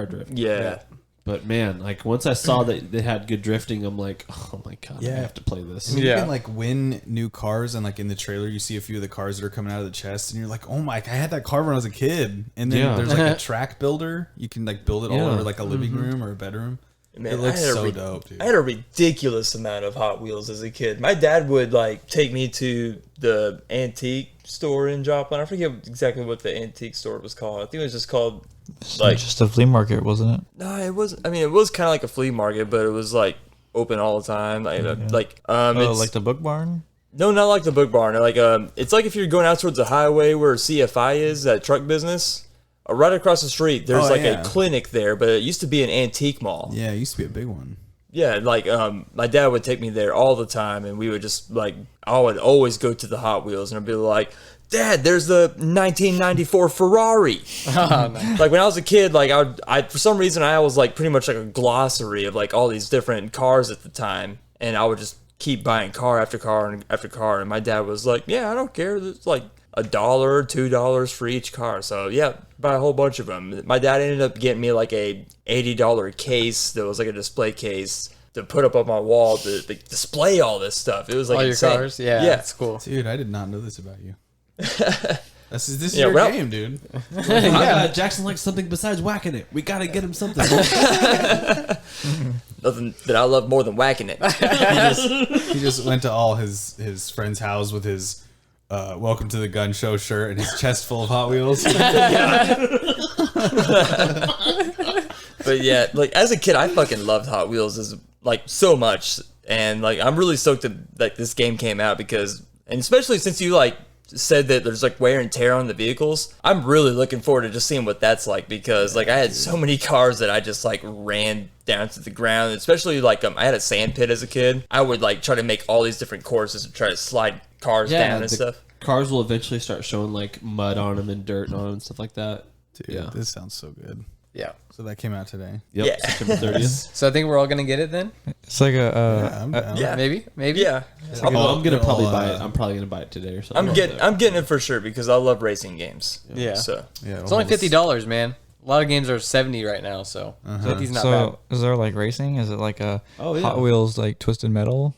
drift. Yeah. But man, like once I saw that they had good drifting, I'm like, oh my god, I have to play this. You can like win new cars, and like in the trailer, you see a few of the cars that are coming out of the chest, and you're like, oh my, I had that car when I was a kid. And then there's like a track builder. You can like build it all over like a living room or a bedroom. Man, It looks so dope, dude. I had a ridiculous amount of Hot Wheels as a kid. My dad would like take me to the antique store in Joplin. I forget exactly what the antique store was called. I think it was just called like just a flea market, wasn't it? no, it wasn't. I mean, it was kind of like a flea market, but it was like open all the time. Like Oh, it's, like the book barn. no, not like the book barn. Like it's like if you're going out towards the highway where CFI is, that truck business. Right across the street, there's a clinic there, but it used to be an antique mall. Yeah, it used to be a big one. Yeah, like my dad would take me there all the time, and we would just like I would always go to the Hot Wheels, and I'd be like, "Dad, there's the 1994 Ferrari." Like when I was a kid, like I for some reason I was like pretty much like a glossary of like all these different cars at the time, and I would just keep buying car after car and after car, and my dad was like, "Yeah, I don't care. It's like $1, $2 for each car." So yeah, buy a whole bunch of them. My dad ended up getting me like a $80 case that was like a display case to put up on my wall to display all this stuff. It was like All your insane. cars? Yeah, yeah. that's cool. Dude, I did not know this about you. This is your well- game, dude. Jackson likes something besides whacking it. We gotta get him something. Nothing that I love more than whacking it. He just went to all his friend's house with his "Welcome to the Gun Show" shirt and his chest full of Hot Wheels. But yeah, like as a kid, I fucking loved Hot Wheels as like so much, and like I'm really stoked that like this game came out because, and especially since you like said that there's like wear and tear on the vehicles, I'm really looking forward to just seeing what that's like because like I had so many cars that I just like ran down to the ground, especially like I had a sand pit as a kid. I would like try to make all these different courses and try to slide cars down and stuff. Cars will eventually start showing like mud on them and dirt on them and stuff like that. Dude, this sounds so good. Yeah. So that came out today. Yep, Yeah. September 30th. So I think we're all gonna get it then. It's like I'm down. Yeah. Maybe. Yeah, Oh, I'm gonna probably all, buy it. I'm probably gonna buy it today or something. I'm getting it for sure because I love racing games. Yeah. So Yeah, It's only $50, man. A lot of games are 70 right now, so 50's not bad. so is there like racing? Is it like a Oh, yeah. Hot Wheels like Twisted Metal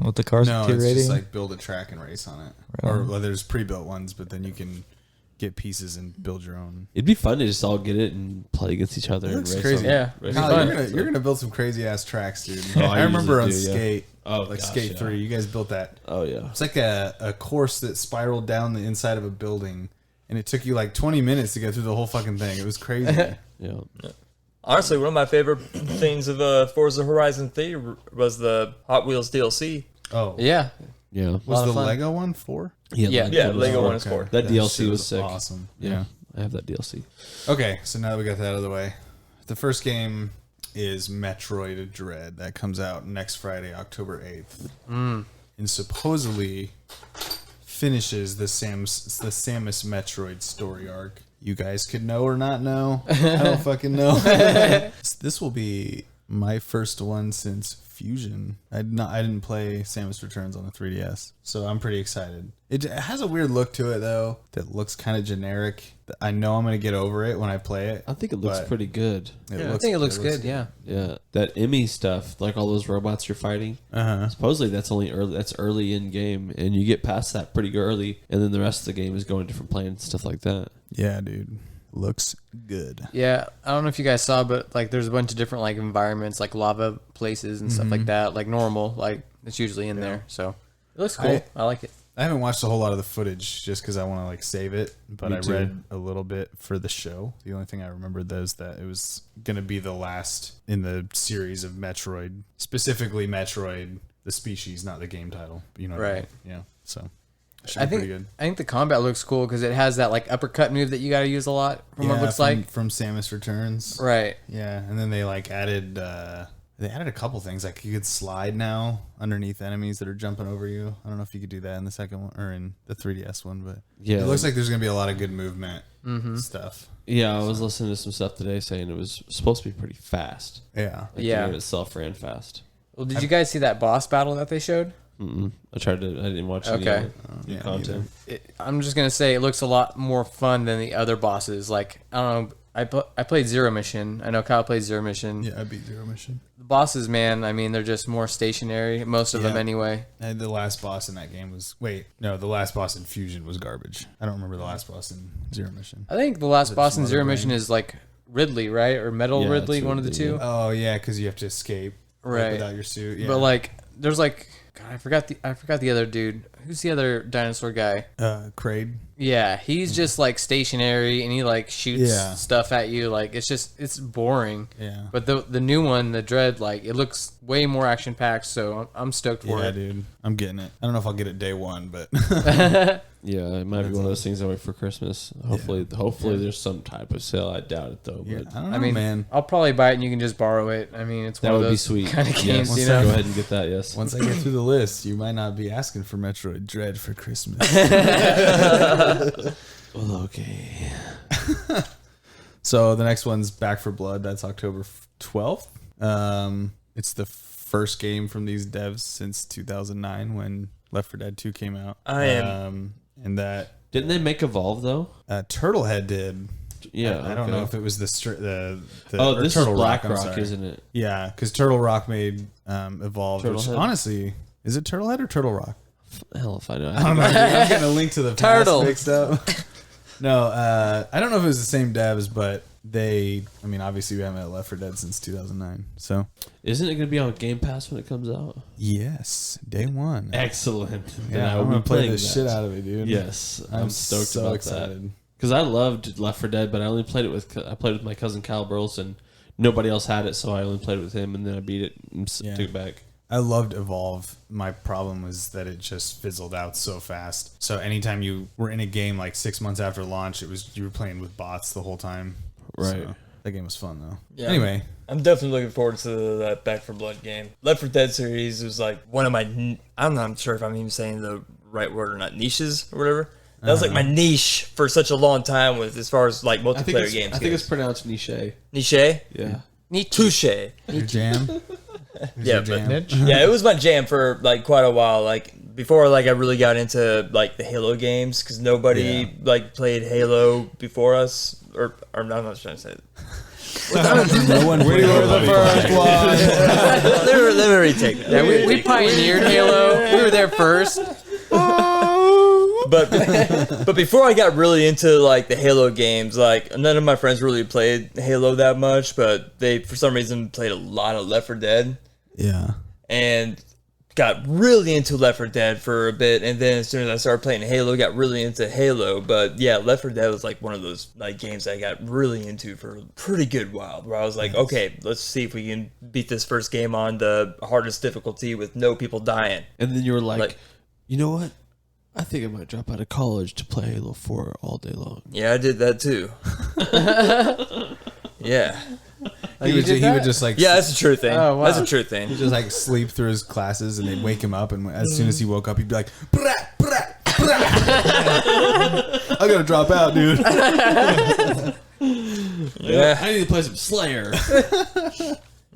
with the cars No, it's deteriorating? just like build a track and race on it. Or well, there's pre-built ones, but then you can get pieces and build your own. It'd be fun to just all get it and play against each other. It and looks race crazy. on- Yeah. race It's on fun. it. You're gonna build some crazy ass tracks, dude. I I remember on usually do, yeah. Skate, Oh, like gosh, Skate yeah. 3, you guys built that. Oh yeah. It's like a course that spiraled down the inside of a building, and it took you like 20 minutes to get through the whole fucking thing. It was crazy. Yeah. honestly, one of my favorite things of Forza Horizon 3 was the Hot Wheels DLC. Oh, Yeah. Yeah. was lot the of fun. Lego one 4? Yeah. Yeah, Lego one is 4. That DLC shit was sick. Awesome. Yeah. I have that DLC. Okay, so now that we got that out of the way, the first game is Metroid Dread. That comes out next Friday, October 8th. And supposedly finishes the Samus Metroid story arc. You guys could know or not know. I don't fucking know. This will be my first one since Fusion. I didn't play Samus Returns on the 3DS, so I'm pretty excited. It has a weird look to it though that looks kind of generic. I know I'm gonna get over it when I play it. I think it looks but pretty good. I think it looks good, yeah. Yeah. That Emmy stuff, like all those robots you're fighting. Supposedly that's only early. That's early in game, and you get past that pretty early, and then the rest of the game is going different planets, stuff like that. Yeah, dude. Looks good. Yeah, I don't know if you guys saw, but like there's a bunch of different like environments, like lava places and stuff like that, like normal, like it's usually in there. So it looks cool. I like it. I haven't watched a whole lot of the footage just because I want to like save it, but Me I too. read a little bit for the show. The only thing I remembered is that it was gonna be the last in the series of Metroid, specifically Metroid, the species, not the game title. You know, what I mean? Right. Yeah. So should I be think pretty good. I think the combat looks cool because it has that like uppercut move that you got to use a lot from what it looks like. from Samus Returns. Right. Yeah, and then they like added a couple things like you could slide now underneath enemies that are jumping over you. I don't know if you could do that in the second one or in the 3DS one, but Yeah. it looks like there's gonna be a lot of good movement stuff. Yeah, I was listening to some stuff today saying it was supposed to be pretty fast. Yeah. Like Yeah. the game itself ran fast. Well, did you guys see that boss battle that they showed? I didn't watch any Okay. of it. New Yeah, content. I'm just gonna say it looks a lot more fun than the other bosses. Like I don't know, I played Zero Mission. I know Kyle played Zero Mission. Yeah, I beat Zero Mission. The bosses, man, I mean, they're just more stationary. Most of them, anyway. And the last boss in that game was the last boss in Fusion was garbage. I don't remember the last boss in Zero Mission. I think the last boss in Smother Zero Brain? Mission is like Ridley, right? Or Metal Yeah, Ridley, it's one of the Ridley, two. yeah. Oh yeah, because you have to escape Right. without your suit. Yeah. But like, there's like, God, I forgot the other dude. Who's the other dinosaur guy? Kraid. Yeah, he's just like stationary and he like shoots Yeah. stuff at you. Like it's boring. Yeah. But the new one, the Dread, like it looks way more action packed. So I'm stoked for Yeah, it. dude, I'm getting it. I don't know if I'll get it day one, but Yeah, it might be one of those things I wait for Christmas. Hopefully there's some type of sale. I doubt it though. yeah, But I don't know, I mean, man. I'll probably buy it and you can just borrow it. I mean, it's that one of would be those sweet. kind of games, Yes, you go know. ahead and get that. Yes. Once I get through the list, you might not be asking for Metroid Dread for Christmas. Well, okay. So the next one's Back for Blood. That's October 12th. It's the first game from these devs since 2009 when Left 4 Dead 2 came out. And that Didn't they make Evolve though? Turtlehead did. Yeah. I don't okay. know if it was the Oh, or this Turtle is Black I'm Rock, sorry. isn't it? Yeah, because Turtle Rock made Evolve. Which, Turtlehead? honestly, is it Turtlehead or Turtle Rock? Hell if I know. I don't know. Dude. I'm getting a link to the Turtle. past mixed up. No, I don't know if it was the same devs, but I mean, obviously we haven't had Left 4 Dead since 2009. So, Isn't it going to be on Game Pass when it comes out? yes, day one. Excellent. Then Yeah, I will I'm be going to play playing the that. shit out of it, dude. Yes, I'm stoked so about excited. that. Because I loved Left 4 Dead, but I only played it with my cousin Kyle Burles, and nobody else had it, so I only played it with him, and then I beat it and Yeah. took it back. I loved Evolve. My problem was that it just fizzled out so fast. So anytime you were in a game like 6 months after launch, you were playing with bots the whole time. Right. So, that game was fun though. Yeah. Anyway, I'm definitely looking forward to that Back 4 Blood game. Left 4 Dead series was like one of my, I'm not sure if I'm even saying the right word or not, niches or whatever. That was like my niche for such a long time with as far as like multiplayer games. I think it's pronounced niche. niche. Yeah. Touche. your jam. Yeah, your jam? but yeah, it was my jam for like quite a while. Like before, like I really got into like the Halo games because nobody like played Halo before us, or I'm not trying to say it. No one. We were the first one. they were already taken. Yeah, we pioneered Halo. We were there first. But before I got really into like the Halo games, like none of my friends really played Halo that much, but they for some reason played a lot of Left 4 Dead Yeah. and got really into Left 4 Dead for a bit, and then as soon as I started playing Halo, got really into Halo. But yeah, Left 4 Dead was like one of those like games I got really into for a pretty good while, where I was like, okay, let's see if we can beat this first game on the hardest difficulty with no people dying. And then you were Like- you know what? I think I might drop out of college to play Halo 4 all day long. Yeah, I did that too. Yeah. He would just like Yeah, that's a true thing. Oh, wow. That's a true thing. he'd just like sleep through his classes and they'd wake him up, and as soon as he woke up he'd be like, "Brat, brat, brat." I gotta drop out, dude. Yeah. I need to play some Slayer.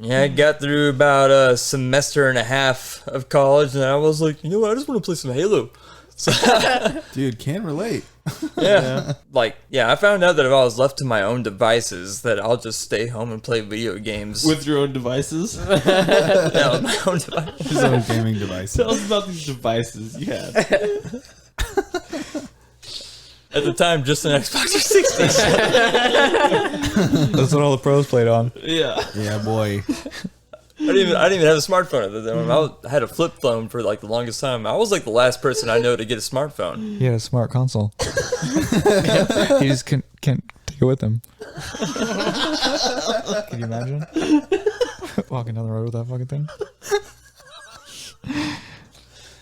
Yeah, I got through about a semester and a half of college, and I was like, you know what, I just want to play some Halo. Dude, can't relate. Yeah. I found out that if I was left to my own devices, that I'll just stay home and play video games. With your own devices? Yeah, with my own device. His own gaming device. Tell us about these devices you had. At the time, just an Xbox 360. That's what all the pros played on. Yeah. Yeah, boy. I didn't even have a smartphone at the time. I had a flip phone for like the longest time. I was like the last person I know to get a smartphone. He had a smart console. He just can't take it with him. Can you imagine? Walking down the road with that fucking thing?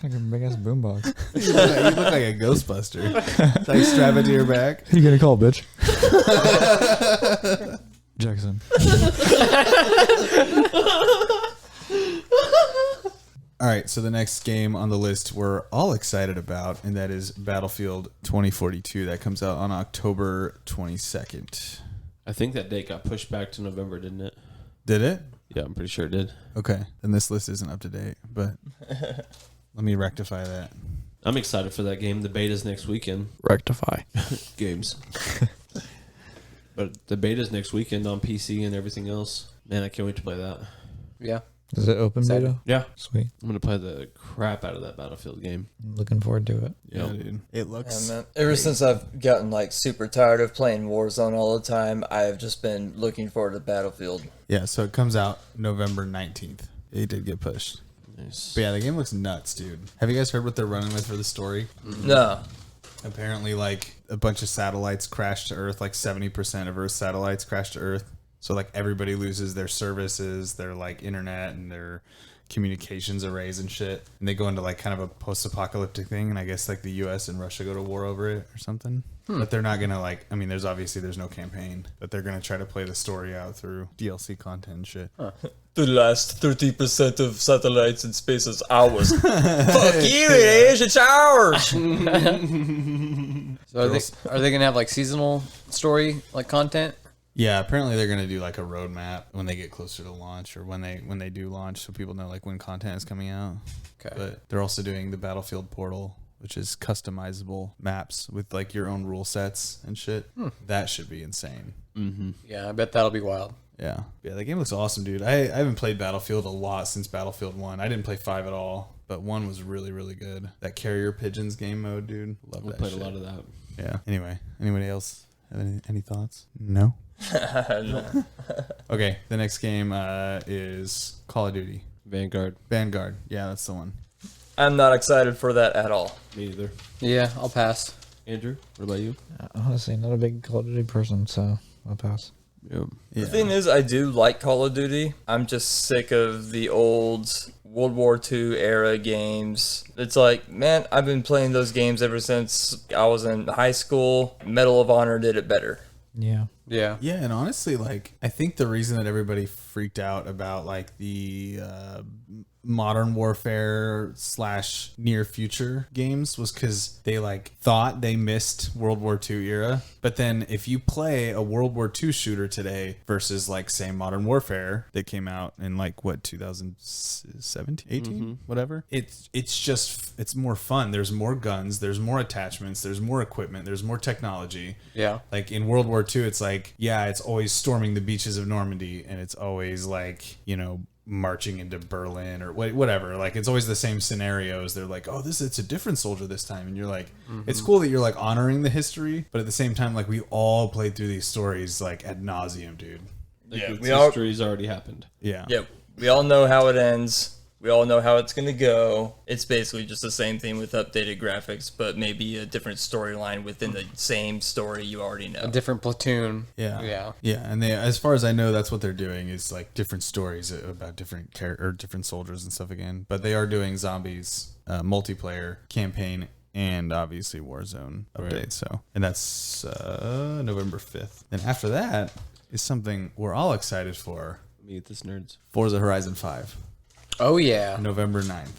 Like a big ass boombox. You look like a Ghostbuster. Like strap it to your back. Who you gonna call, bitch? Jackson. All right, so the next game on the list we're all excited about, and that is Battlefield 2042. That comes out on October 22nd. I think that date got pushed back to November, didn't it? Did it? Yeah, I'm pretty sure it did. Okay, then this list isn't up to date, but let me rectify that. I'm excited for that game. The beta's next weekend. Rectify. Games. But the beta's next weekend on PC and everything else. Man, I can't wait to play that. Yeah. Is it open beta? Yeah. Sweet. I'm going to play the crap out of that Battlefield game. I'm looking forward to it. Yeah, dude. It looks. Yeah, man. Ever since I've gotten like super tired of playing Warzone all the time, I have just been looking forward to Battlefield. Yeah, so it comes out November 19th. It did get pushed. Nice. But yeah, the game looks nuts, dude. Have you guys heard what they're running with for the story? No. Apparently, like, a bunch of satellites crashed to Earth. Like, 70% of Earth's satellites crashed to Earth. So, like, everybody loses their services, their, like, internet and their communications arrays and shit. And they go into, like, kind of a post-apocalyptic thing. And I guess, like, the U.S. and Russia go to war over it or something. But they're not going to, like, I mean, there's no campaign. But they're going to try to play the story out through DLC content and shit. The last 30% of satellites in space is ours. Fuck you, it is. It's ours. So are they gonna have like seasonal story like content? Yeah, apparently they're gonna do like a roadmap when they get closer to launch, or when they do launch, so people know like when content is coming out. Okay. But they're also doing the Battlefield portal, which is customizable maps with like your own rule sets and shit. That should be insane. Yeah, I bet that'll be wild. Yeah, the game looks awesome, dude. I haven't played Battlefield a lot since Battlefield 1. I didn't play 5 at all, but 1 was really, really good. That carrier pigeons game mode, dude. Love I that played shit. a lot of that. Yeah. Anyway, anybody else have any thoughts? No? Okay, the next game is Call of Duty. Vanguard. Yeah, that's the one. I'm not excited for that at all. Me either. Yeah, I'll pass. Andrew, what about you? Honestly, not a big Call of Duty person, so I'll pass. Yep. Yeah. The thing is, I do like Call of Duty. I'm just sick of the old World War II era games. It's like, man, I've been playing those games ever since I was in high school. Medal of Honor did it better. Yeah. Yeah. Yeah, and honestly, like, I think the reason that everybody freaked out about, like, the modern warfare / near future games was because they, like, thought they missed World War II era. But then if you play a World War II shooter today versus, like, say, Modern Warfare that came out in, like, what, 2017, 18, whatever, it's more fun. There's more guns, there's more attachments, there's more equipment, there's more technology. Yeah. Like in World War II, it's like, yeah, it's always storming the beaches of Normandy, and it's always like, you know, marching into Berlin or whatever. Like it's always the same scenarios. They're like, oh, it's a different soldier this time, and you're like, it's cool that you're like honoring the history, but at the same time, like we all played through these stories like ad nauseum, dude. Like, Yeah, its we all- history's already happened. Yeah. Yeah, we all know how it ends. We all know how it's going to go. It's basically just the same thing with updated graphics, but maybe a different storyline within the same story you already know. A different platoon. Yeah. Yeah. Yeah. And they, as far as I know, that's what they're doing is like different stories about different different soldiers and stuff again. But they are doing zombies, multiplayer campaign, and obviously Warzone update. So, and that's November 5th. And after that is something we're all excited for. Meet this nerds. Forza Horizon 5, Oh yeah. November 9th.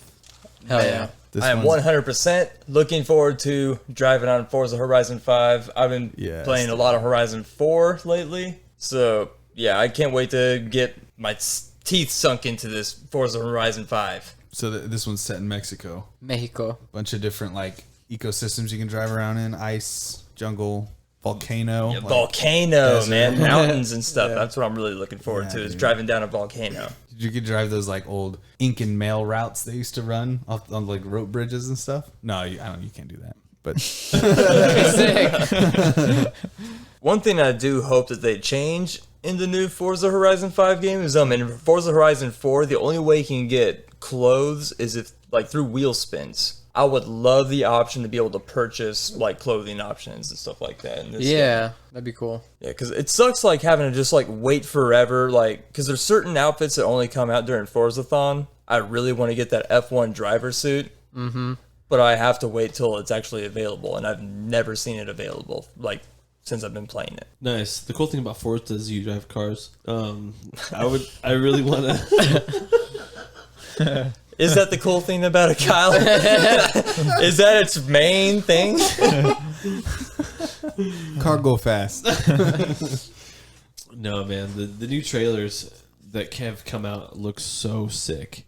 Hell Man, yeah. This I am one's- 100% looking forward to driving on Forza Horizon 5. I've been Yes. playing a lot of Horizon 4 lately. So, yeah, I can't wait to get my teeth sunk into this Forza Horizon 5. So this one's set in Mexico. Mexico. Bunch of different like ecosystems you can drive around in: ice, jungle, volcano. Yeah, like- volcano, desert. man. Mountains and stuff. Yeah. That's what I'm really looking forward Yeah, to is dude. driving down a volcano. You could drive those like old Incan mail routes they used to run off on like rope bridges and stuff. No, I don't. You can't do that. But Sick. One thing I do hope that they change in the new Forza Horizon 5 game is in Forza Horizon 4, the only way you can get clothes is if like through wheel spins. I would love the option to be able to purchase like clothing options and stuff like that in this game. Yeah, that'd be cool. Yeah, because it sucks like having to just like wait forever, like because there's certain outfits that only come out during Forzathon. I really want to get that F1 driver suit, but I have to wait till it's actually available, and I've never seen it available like since I've been playing it. Nice. The cool thing about Forza is you drive cars. I really want to. Is that the cool thing about it, Kyle? Is that its main thing? car go fast. No, man. The new trailers that have come out look so sick.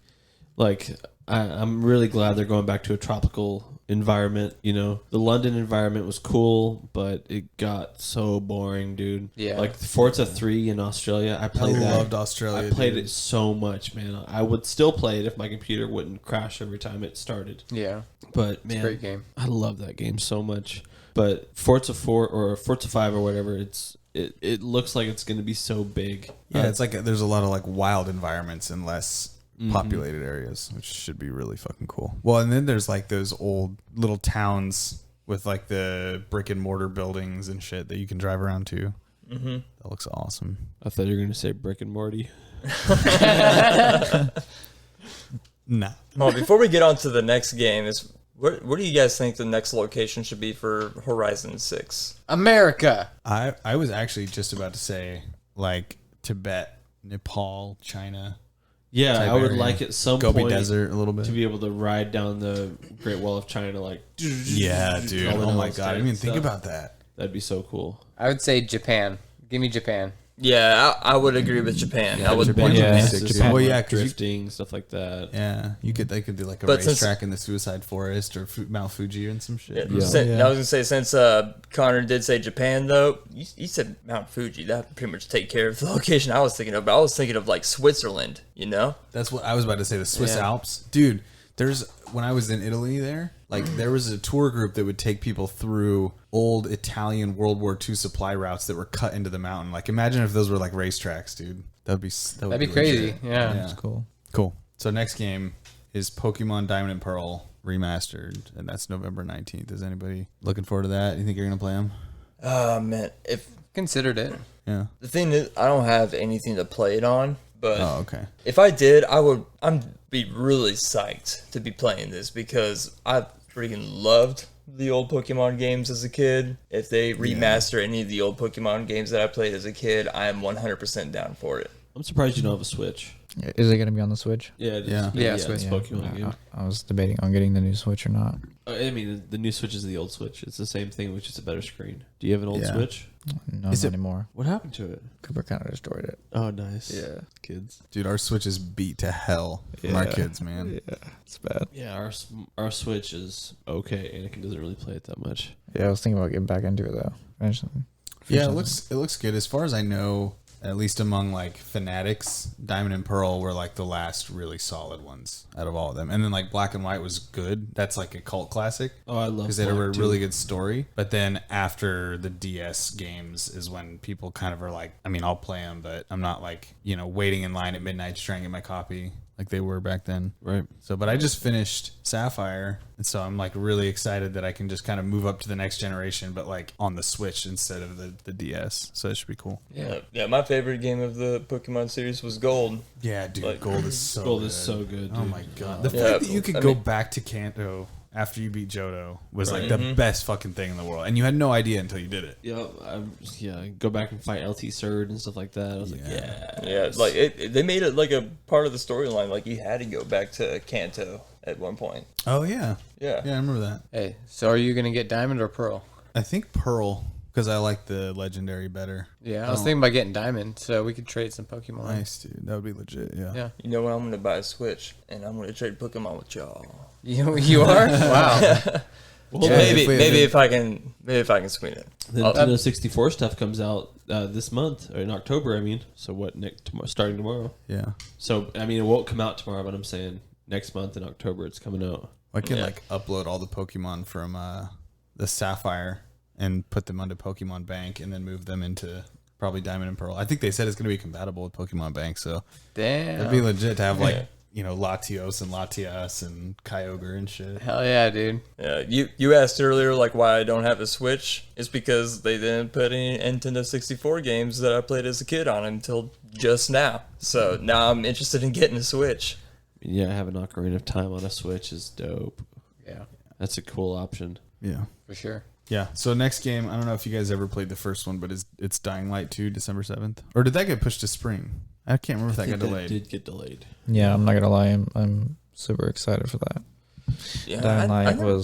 Like, I'm really glad they're going back to a tropical environment. You know, the London environment was cool, but it got so boring, dude. Yeah. Like Forza 3 in Australia, I played that. loved Australia. I played dude. it so much, man. I would still play it if my computer wouldn't crash every time it started. Yeah. But man, Great game. I love that game so much. But Forza 4 or Forza 5 or whatever, it looks like it's going to be so big. Yeah, it's like there's a lot of like wild environments in less populated areas, which should be really fucking cool. Well, and then there's like those old little towns with like the brick and mortar buildings and shit that you can drive around to. Mm-hmm. That looks awesome. I thought you were going to say Brick and Morty. Nah. Well, before we get on to the next game, where do you guys think the next location should be for Horizon 6? America. I was actually just about to say like Tibet, Nepal, China. Yeah, type I would area. like at some Gobi point Desert a little bit. to be able to ride down the Great Wall of China like Yeah, dude. all the Oh my hills god. I type didn't even think stuff. about that. That'd be so cool. I would say Japan. Give me Japan. Yeah, I would agree with Japan. I would Japan want would be Yeah, sick, too. Japan. Well, yeah, 'cause you- Drifting, stuff like that. yeah, they could do like a But since- racetrack in the Suicide Forest or Mount Fuji and some shit. Yeah. I was gonna say, since Connor did say Japan though, you said Mount Fuji. That pretty much take care of the location I was thinking of. But I was thinking of like Switzerland. You know? That's what I was about to say. The Swiss Yeah. Alps, dude. When I was in Italy, there was a tour group that would take people through old Italian World War II supply routes that were cut into the mountain. Like, imagine if those were like racetracks, dude. That'd be crazy. legit. Yeah. That's cool. Cool. So next game is Pokemon Diamond and Pearl remastered, and that's November 19th. Is anybody looking forward to that? You think you're gonna play them? Oh man, if Considered it. Yeah. the thing is, I don't have anything to play it on. But Oh, okay. if I did, I'm be really psyched to be playing this because I freaking loved the old Pokemon games as a kid. If they remaster any of the old Pokemon games that I played as a kid, I am 100% down for it. I'm surprised you don't have a Switch. Is it going to be on the Switch? Yeah, it is. Yeah. Yeah, It's Switch. a Pokemon game. I was debating on getting the new Switch or not. I mean, the new Switch is the old Switch. It's the same thing, which is a better screen. Do you have an old Yeah. Switch? No, Is not it- anymore. What happened to it? Cooper kind of destroyed it. Oh, nice. Yeah. Kids. Dude, our Switch is beat to hell from our Yeah. kids, man. Yeah, it's bad. Yeah, our Switch is okay. Anakin doesn't really play it that much. Yeah, I was thinking about getting back into it though. Yeah, it looks good. As far as I know, at least among like fanatics, Diamond and Pearl were like the last really solid ones out of all of them. And then like Black and White was good. That's like a cult classic. Oh, I love Because they had a Black, too. really good story. But then after the DS games is when people kind of are like, I mean, I'll play them, but I'm not like, waiting in line at midnight to try and get my copy like they were back then. Right. So, but I just finished Sapphire, and so I'm like really excited that I can just kind of move up to the next generation, but like on the Switch instead of the DS. So it should be cool. Yeah, my favorite game of the Pokemon series was Gold. Yeah, dude, Like- Gold is so Gold good. is so good, Oh dude. my god, the Yeah, fact that you could I go mean- back to Kanto after you beat Johto was like Right. the best fucking thing in the world, and you had no idea until you did it. Yeah, go back and fight LT Surd and stuff like that. I was like, Yeah. yeah. Yeah, like they made it like a part of the storyline. Like you had to go back to Kanto at one point. Oh yeah, Yeah. yeah, I remember that. Hey, so are you gonna get Diamond or Pearl? I think Pearl because I like the Legendary better. Yeah, I was thinking about getting Diamond, so we could trade some Pokemon. Nice, dude. That would be legit. Yeah. Yeah. You know what? I'm gonna buy a Switch and I'm gonna trade Pokemon with y'all. You are? Wow. Well, maybe if if I can swing it. the Nintendo 64 stuff comes out this month or in October. I mean, so what? Starting tomorrow. Yeah. So I mean, it won't come out tomorrow, but I'm saying next month in October it's coming out. I can Yeah. like upload all the Pokemon from the Sapphire and put them onto Pokemon Bank and then move them into probably Diamond and Pearl. I think they said it's going to be compatible with Pokemon Bank, so Damn. it'd be legit to have like Latios and Latias and Kyogre and shit. Hell yeah, dude. Yeah, you asked earlier like why I don't have a Switch. It's because they didn't put any Nintendo 64 games that I played as a kid on until just now. So now I'm interested in getting a Switch. Yeah, having Ocarina of Time on a Switch is dope. Yeah, That's a cool option. Yeah. for sure. Yeah. So next game, I don't know if you guys ever played the first one, but it's Dying Light 2, December 7th. Or did that get pushed to spring? I can't remember if that got delayed. Did get delayed. Yeah, I'm not gonna lie, I'm super excited for that. Yeah, Dying I Light never-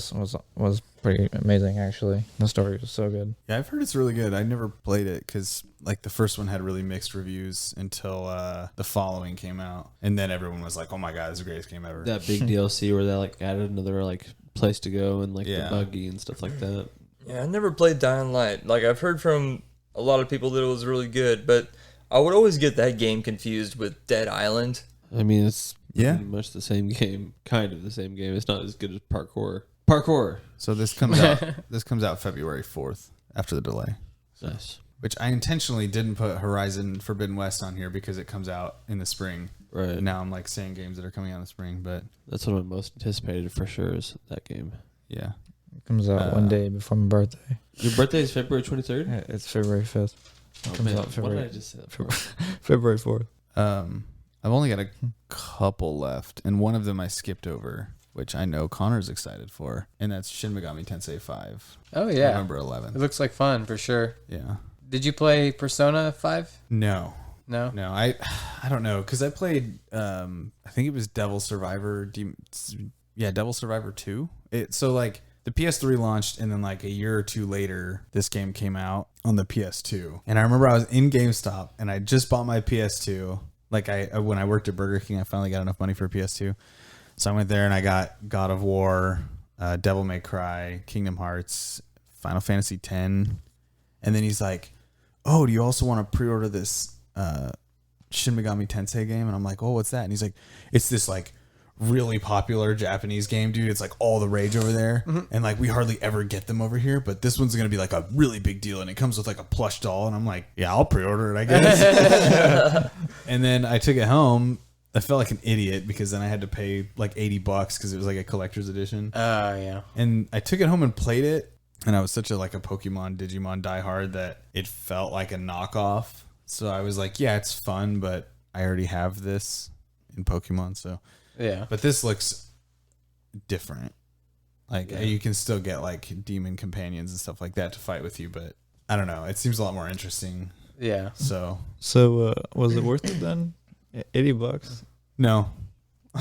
was pretty amazing actually. The story was so good. Yeah, I've heard it's really good. I never played it because like the first one had really mixed reviews until the following came out, and then everyone was like, "Oh my god, this is the greatest game ever." That big DLC where they like added another like place to go and like Yeah. the buggy and stuff like that. Yeah, I never played Dying Light. Like, I've heard from a lot of people that it was really good, but I would always get that game confused with Dead Island. I mean, it's Yeah. pretty much the same game, kind of the same game. It's not as good as Parkour. Parkour. So this comes out. This comes out February 4th after the delay. Nice. Which I intentionally didn't put Horizon Forbidden West on here because it comes out in the spring. Right. Now I'm like saying games that are coming out in the spring, but That's what I'm most anticipated for sure is that game. yeah. It comes out one day before my birthday. Your birthday is February 23rd? Yeah, it's February 5th. It comes out What February did I just say? that for? February 4th. I've only got a couple left, and one of them I skipped over, which I know Connor's excited for, and that's Shin Megami Tensei 5. Oh yeah, November it 11th. looks like fun for sure. Yeah. Did you play Persona 5? No. No. No, I don't know because I played I think it was Devil Survivor Devil Survivor 2. So like the PS3 launched and then like a year or two later this game came out on the PS2. And I remember I was in GameStop and I just bought my PS2. Like when I worked at Burger King, I finally got enough money for a PS2. So I went there and I got God of War, Devil May Cry, Kingdom Hearts, Final Fantasy X. And then he's like, "Oh, do you also want to pre-order this Shin Megami Tensei game?" And I'm like, "Oh, what's that?" And he's like, "It's this like really popular Japanese game, dude. It's like all the rage over there, and like we hardly ever get them over here. But this one's gonna be like a really big deal, and it comes with like a plush doll." And I'm like, "Yeah, I'll pre-order it, I guess." And then I took it home. I felt like an idiot because then I had to pay like $80 because it was like a collector's edition. Oh yeah. And I took it home and played it, and I was such a Pokemon Digimon diehard that it felt like a knockoff. So I was like, yeah, it's fun, but I already have this in Pokemon, so Yeah. but this looks different. Like you can still get like demon companions and stuff like that to fight with you, but I don't know. It seems a lot more interesting. Yeah. So So was it worth it then? $80. no.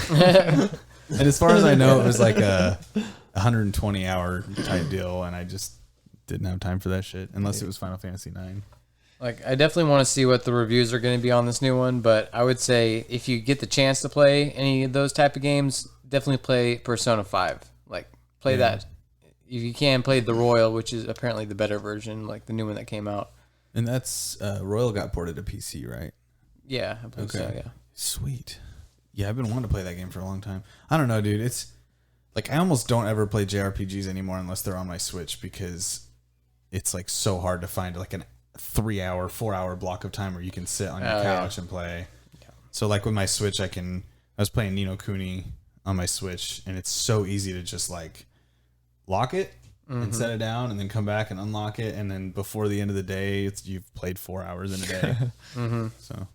And as far as I know, it was like a 120-hour type deal, and I just didn't have time for that shit unless it was Final Fantasy 9. Like, I definitely want to see what the reviews are going to be on this new one, but I would say if you get the chance to play any of those type of games, definitely play Persona 5. Like, play that. If you can, play the Royal, which is apparently the better version, like the new one that came out. And that's Royal got ported to PC, right? Yeah, I believe so, yeah. Sweet. Yeah, I've been wanting to play that game for a long time. I don't know, dude. It's like I almost don't ever play JRPGs anymore unless they're on my Switch because it's like so hard to find like an 3-hour, 4-hour block of time where you can sit on your couch and play. So like with my Switch, I was playing Ni no Kuni on my Switch, and it's so easy to just like lock it and set it down and then come back and unlock it, and then before the end of the day you've played 4 hours in a day. So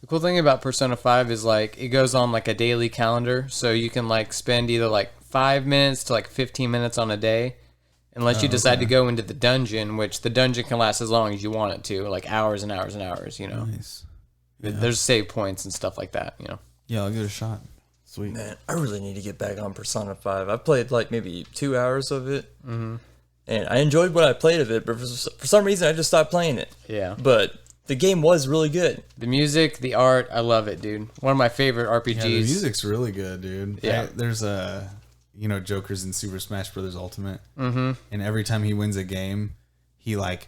The cool thing about Persona 5 is like it goes on like a daily calendar, so you can like spend either like 5 minutes to like 15 minutes on a day, unless you decide to go into the dungeon, which the dungeon can last as long as you want it to, like hours and hours and hours, you know. nice. There's save points and stuff like that, you know. Yeah, I'll give it a shot. Sweet. Man, I really need to get back on Persona 5. I played like maybe 2 hours of it, and I enjoyed what I played of it, but for some reason I just stopped playing it. Yeah. But the game was really good. The music, the art, I love it, dude. One of my favorite RPGs. Yeah, the music's really good, dude. Yeah. There's Joker's in Super Smash Brothers Ultimate, and every time he wins a game, he like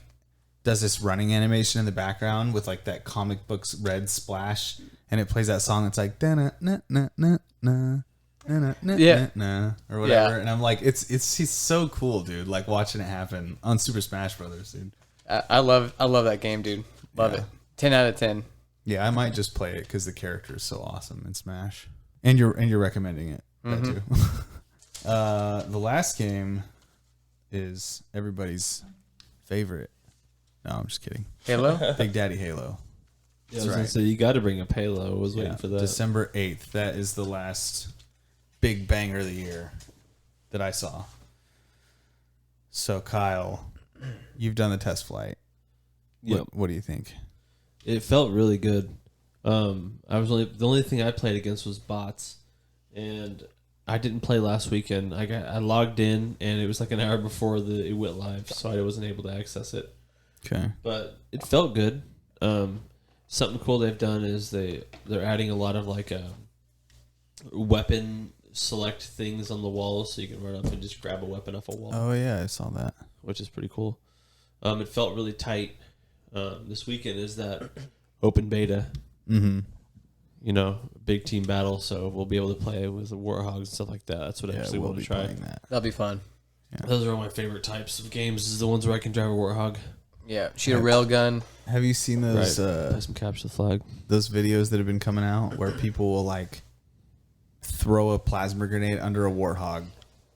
does this running animation in the background with like that comic book's red splash, and it plays that song. It's like da na na na na na na Yeah. na or whatever, Yeah. and I'm like, he's so cool, dude. Like watching it happen on Super Smash Brothers, dude. I love that game, dude. Love it. 10 out of 10. Yeah, I might just play it because the character is so awesome in Smash, and you're recommending it. That too. The last game is everybody's favorite. No, I'm just kidding. Halo? Big Daddy Halo. Yeah, so you got to bring up Halo. I was waiting for that. December 8th. That is the last big banger of the year that I saw. So Kyle, you've done the test flight. Yep. What do you think? It felt really good. The only thing I played against was bots, and I didn't play last weekend. I logged in and it was like an hour before it went live, so I wasn't able to access it. Okay. But it felt good. Something cool they've done is they're adding a lot of like weapon select things on the walls, so you can run up and just grab a weapon off a wall. Oh yeah, I saw that. Which is pretty cool. It felt really tight. This weekend is that open beta. Mm-hmm. You know, big team battle, so we'll be able to play with the Warhogs and stuff like that. That's what I actually want to try. That. That'll be fun. Yeah. Those are all my favorite types of games. Is the ones where I can drive a Warhog. Yeah, shoot a railgun. Have you seen those play some capture the flag? Those videos that have been coming out where people will like throw a plasma grenade under a Warthog,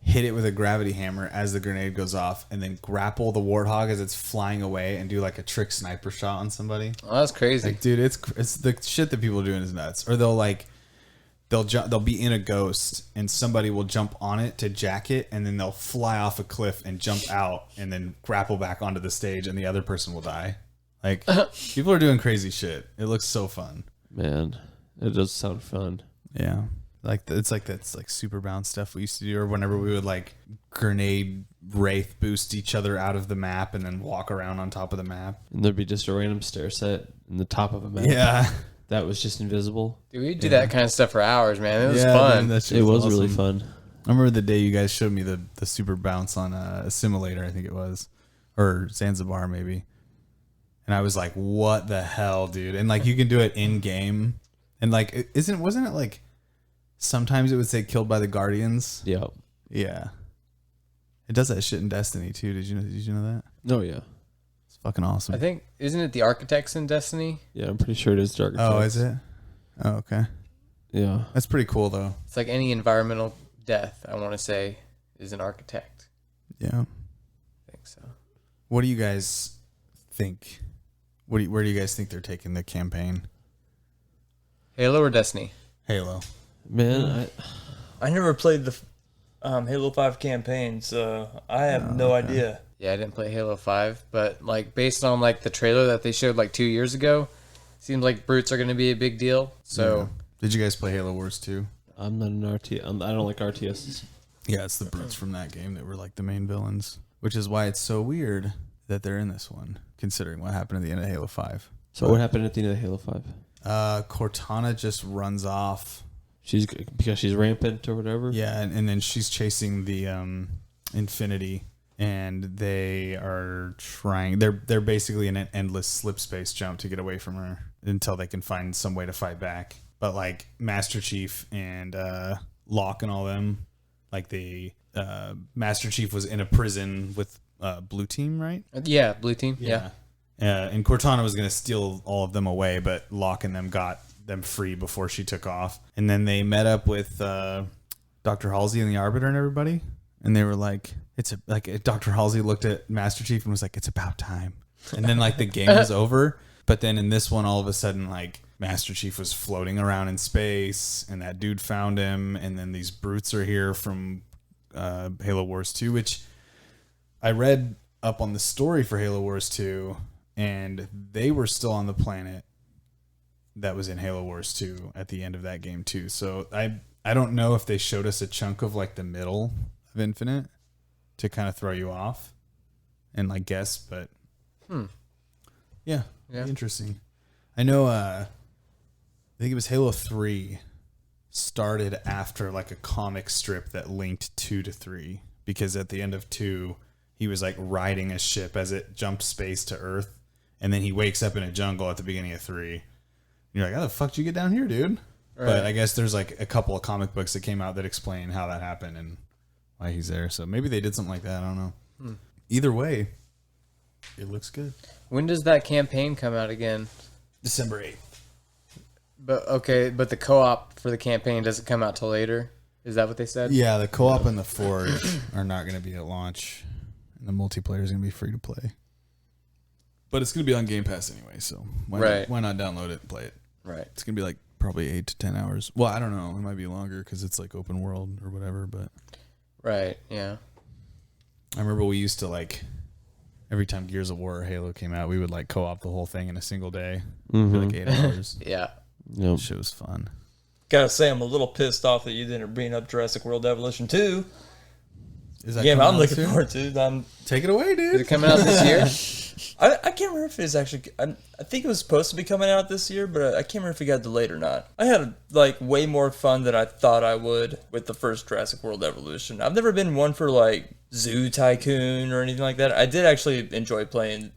hit it with a gravity hammer as the grenade goes off, and then grapple the Warthog as it's flying away and do like a trick sniper shot on somebody. Oh, that's crazy. Like, dude, it's the shit that people are doing is nuts. Or they'll be in a ghost and somebody will jump on it to jack it, and then they'll fly off a cliff and jump out and then grapple back onto the stage, and the other person will die. Like, people are doing crazy shit. It looks so fun. Man, it does sound fun. Yeah. That's like super bound stuff we used to do, or whenever we would like grenade wraith boost each other out of the map and then walk around on top of the map. And there'd be just a random stair set in the top of a map. Yeah. That was just invisible. Dude, we do that kind of stuff for hours, man. It was Yeah, fun. man, that shit It was awesome. really fun. I remember the day you guys showed me the super bounce on a simulator, I think it was, or Zanzibar maybe. And I was like, what the hell, dude? And like, you can do it in game. And like, wasn't it like, sometimes it would say killed by the Guardians? Yeah. Yeah. It does that shit in Destiny too. Did you know that? No, yeah. It's fucking awesome. I think, isn't it the Architects in Destiny? Yeah, I'm pretty sure it is Dark Oh, Effects. is it? Oh, okay. Yeah. That's pretty cool though. It's like any environmental death, I want to say, is an architect. Yeah. I think so. What do you guys think? Where do you guys think they're taking the campaign? Halo or Destiny? Halo. Man, I never played the Halo 5 campaign, so I have no idea. Yeah, I didn't play Halo 5, but like based on like the trailer that they showed like 2 years ago, seems like brutes are going to be a big deal. So, Yeah. Did you guys play Halo Wars 2? I'm not an RTS. I don't like RTSs. Yeah, it's the brutes from that game that were like the main villains, which is why it's so weird that they're in this one, considering what happened at the end of Halo 5. So what happened at the end of Halo 5? Cortana just runs off. Because she's rampant or whatever? Yeah, and then she's chasing the Infinity, and they are trying. They're basically in an endless slip space jump to get away from her until they can find some way to fight back. But like Master Chief and Locke and all them, like the Master Chief was in a prison with Blue Team, right? yeah, Blue Team. Yeah. And Cortana was going to steal all of them away, but Locke and them got them free before she took off. And then they met up with Dr. Halsey and the Arbiter and everybody, and they were like, Dr. Halsey looked at Master Chief and was like, it's about time. And then like the game was over. But then in this one, all of a sudden, like Master Chief was floating around in space, and that dude found him. And then these brutes are here from Halo Wars 2, which I read up on the story for Halo Wars 2, and they were still on the planet that was in Halo Wars 2 at the end of that game too. So I don't know if they showed us a chunk of like the middle of Infinite to kind of throw you off and like guess, but yeah, interesting. I know I think it was Halo 3 started after like a comic strip that linked 2 to 3, because at the end of 2 he was like riding a ship as it jumped space to Earth, and then he wakes up in a jungle at the beginning of 3. You're like, how the fuck did you get down here, dude? Right. But I guess there's like a couple of comic books that came out that explain how that happened and why he's there. So maybe they did something like that. I don't know. Either way, it looks good. When does that campaign come out again? December 8th. But the co-op for the campaign doesn't come out till later. Is that what they said? Yeah, the co-op and the Forge are not going to be at launch, and the multiplayer is going to be free to play. But it's going to be on Game Pass anyway, so why not download it and play it? Right. It's going to be like probably 8 to 10 hours. Well, I don't know. It might be longer because it's like open world or whatever, but... Right, yeah. I remember we used to like... Every time Gears of War or Halo came out, we would like co-op the whole thing in a single day for like 8 hours. Yeah. Yep. Shit was fun. Gotta say, I'm a little pissed off that you didn't bring up Jurassic World Evolution 2. Is that Game coming I'm out looking soon? forward to. Take it away, Is dude. it coming out this year? I can't remember if it is actually. I think it was supposed to be coming out this year, but I can't remember if it got delayed or not. I had like way more fun than I thought I would with the first Jurassic World Evolution. I've never been one for like Zoo Tycoon or anything like that. I did actually enjoy playing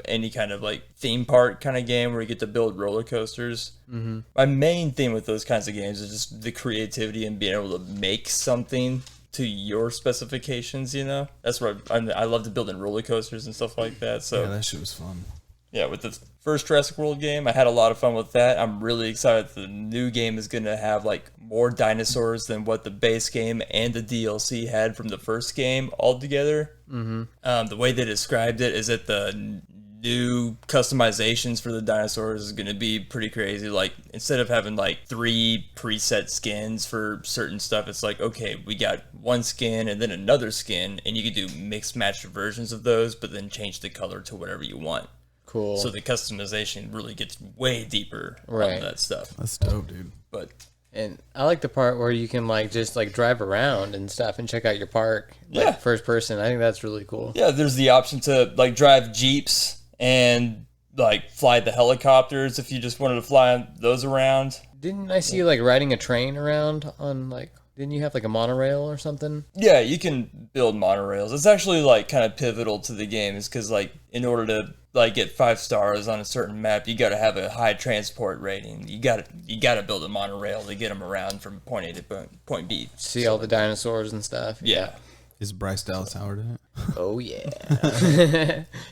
any kind of like theme park kind of game where you get to build roller coasters. Mm-hmm. My main thing with those kinds of games is just the creativity and being able to make something to your specifications, you know? That's where I love to build in roller coasters and stuff like that. So Yeah, that shit was fun. yeah, with the first Jurassic World game, I had a lot of fun with that. I'm really excited that the new game is going to have like more dinosaurs than what the base game and the DLC had from the first game altogether. Mm-hmm. The way they described it is that the new customizations for the dinosaurs is going to be pretty crazy. Like, instead of having like 3 preset skins for certain stuff, it's like, okay, we got one skin and then another skin, and you can do mixed matched versions of those, but then change the color to whatever you want. Cool. So the customization really gets way deeper Right. on that stuff. That's dope, dude. But And I like the part where you can like just like drive around and stuff and check out your park. Like Yeah. first person. I think that's really cool. yeah, there's the option to like drive Jeeps and like fly the helicopters if you just wanted to fly those around. Didn't I see you like riding a train around on like, didn't you have like a monorail or something? Yeah, you can build monorails. It's actually like kind of pivotal to the game, is because like in order to like get 5 stars on a certain map, you got to have a high transport rating. You got to build a monorail to get them around from point A to point B. See all the dinosaurs and stuff. Yeah. Is Bryce Dallas Howard in it? Oh yeah.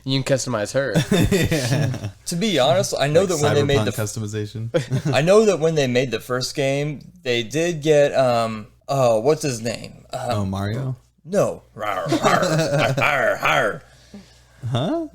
You can customize her. To be honest, I know that when they made Cyberpunk the customization. I know that when they made the first game, they did get what's his name? Oh, Mario. No. Rawr, rawr, rawr, rawr. Huh?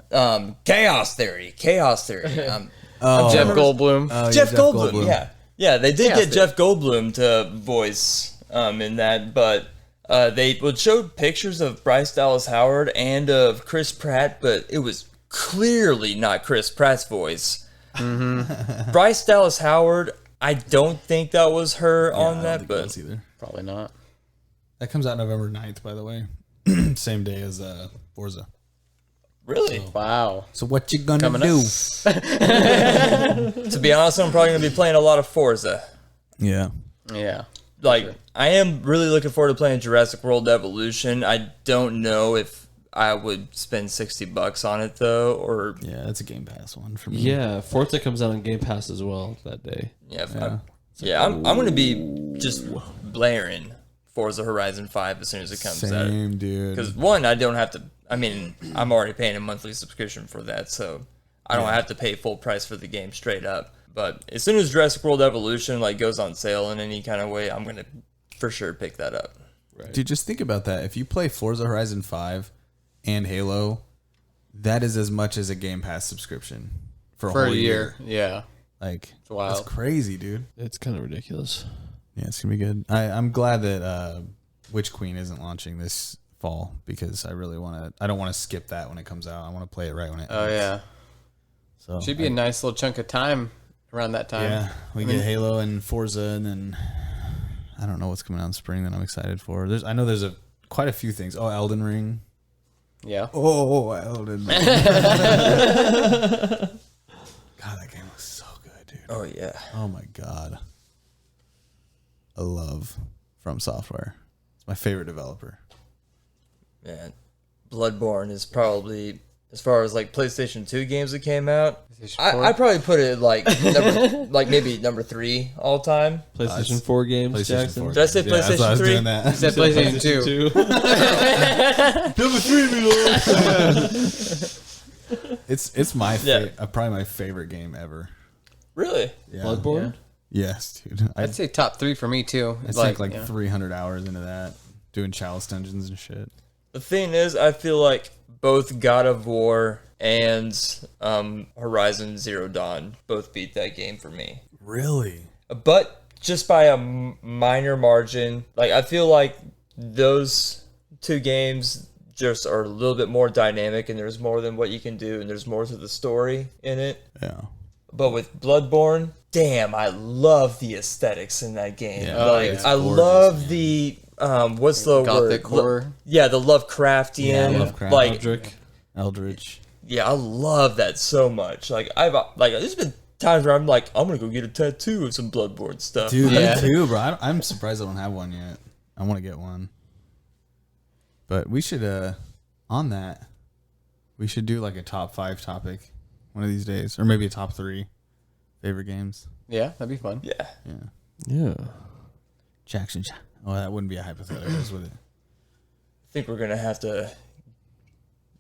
Chaos Theory. Oh, Jeff Goldblum. oh, yeah, Jeff Goldblum. Yeah, they did Chaos get Jeff Goldblum to voice in that, but they would show pictures of Bryce Dallas Howard and of Chris Pratt, but it was clearly not Chris Pratt's voice. Mm-hmm. Bryce Dallas Howard, I don't think that was her Yeah, I on don't that, think but that's either. Probably not. That comes out November 9th, by the way. Same day as Forza. really, Wow. So what you gonna Coming do? to be honest, I'm probably going to be playing a lot of Forza. Yeah. Yeah. Like, I am really looking forward to playing Jurassic World Evolution. I don't know if I would spend $60 on it though, or Yeah, that's a Game Pass one for me. Yeah, Forza comes out on Game Pass as well that day. I'm going to be just blaring Forza Horizon 5 as soon as it comes out. Same, dude. Because one, I don't have to. I mean, I'm already paying a monthly subscription for that, so I don't have to pay full price for the game straight up. But as soon as Jurassic World Evolution like goes on sale in any kind of way, I'm gonna for sure pick that up. Dude, just think about that. If you play Forza Horizon 5 and Halo, that is as much as a Game Pass subscription for a For whole a year. Yeah. Like, wild. that's crazy, dude. It's kind of ridiculous. Yeah, it's gonna be good. I'm glad that Witch Queen isn't launching this fall, because I really want to. I don't want to skip that when it comes out. I want to play it right when it. Oh ends. yeah. So Should be a nice little chunk of time around that time. Yeah, we get Halo and Forza, and then I don't know what's coming out in spring that I'm excited for. I know there's quite a few things. Oh, Elden Ring. Yeah. Oh, Elden Ring. God, that game was so good, dude. Oh yeah. Oh my God. I love From Software. It's my favorite developer. Man, Bloodborne is probably, as far as like PlayStation 2 games that came out, I probably put it like like maybe number 3 all time. PlayStation 4 games, PlayStation Jackson. 4. Did I say Yeah, that's why I PlayStation was 3? doing that. Is that PlayStation 2? Number 3, Milo. It's my probably my favorite game ever. Really? Yeah. Bloodborne? Yes, dude. I'd say top 3 for me too. I sank like 300 hours into that, doing chalice dungeons and shit. The thing is, I feel like both God of War and Horizon Zero Dawn both beat that game for me. Really? But just by a minor margin. Like, I feel like those 2 games just are a little bit more dynamic, and there's more than what you can do, and there's more to the story in it. Yeah. But with Bloodborne, damn, I love the aesthetics in that game. Yeah. Like, It's I gorgeous, love man. the what's the Gothic word? horror. Yeah, the Lovecraftian. Yeah, Lovecraft. Like, Eldrick. Eldritch. yeah, I love that so much. Like, there's been times where I'm like, I'm gonna go get a tattoo of some Bloodborne stuff. Dude, Yeah. me too, bro. I'm surprised I don't have one yet. I want to get one. But we should, on that, we should do like a top 5 topic one of these days. Or maybe a top 3 favorite games. Yeah, that'd be fun. Yeah. Yeah. Yeah. Jackson. Oh, that wouldn't be a hypothetical, would it? I think we're gonna have to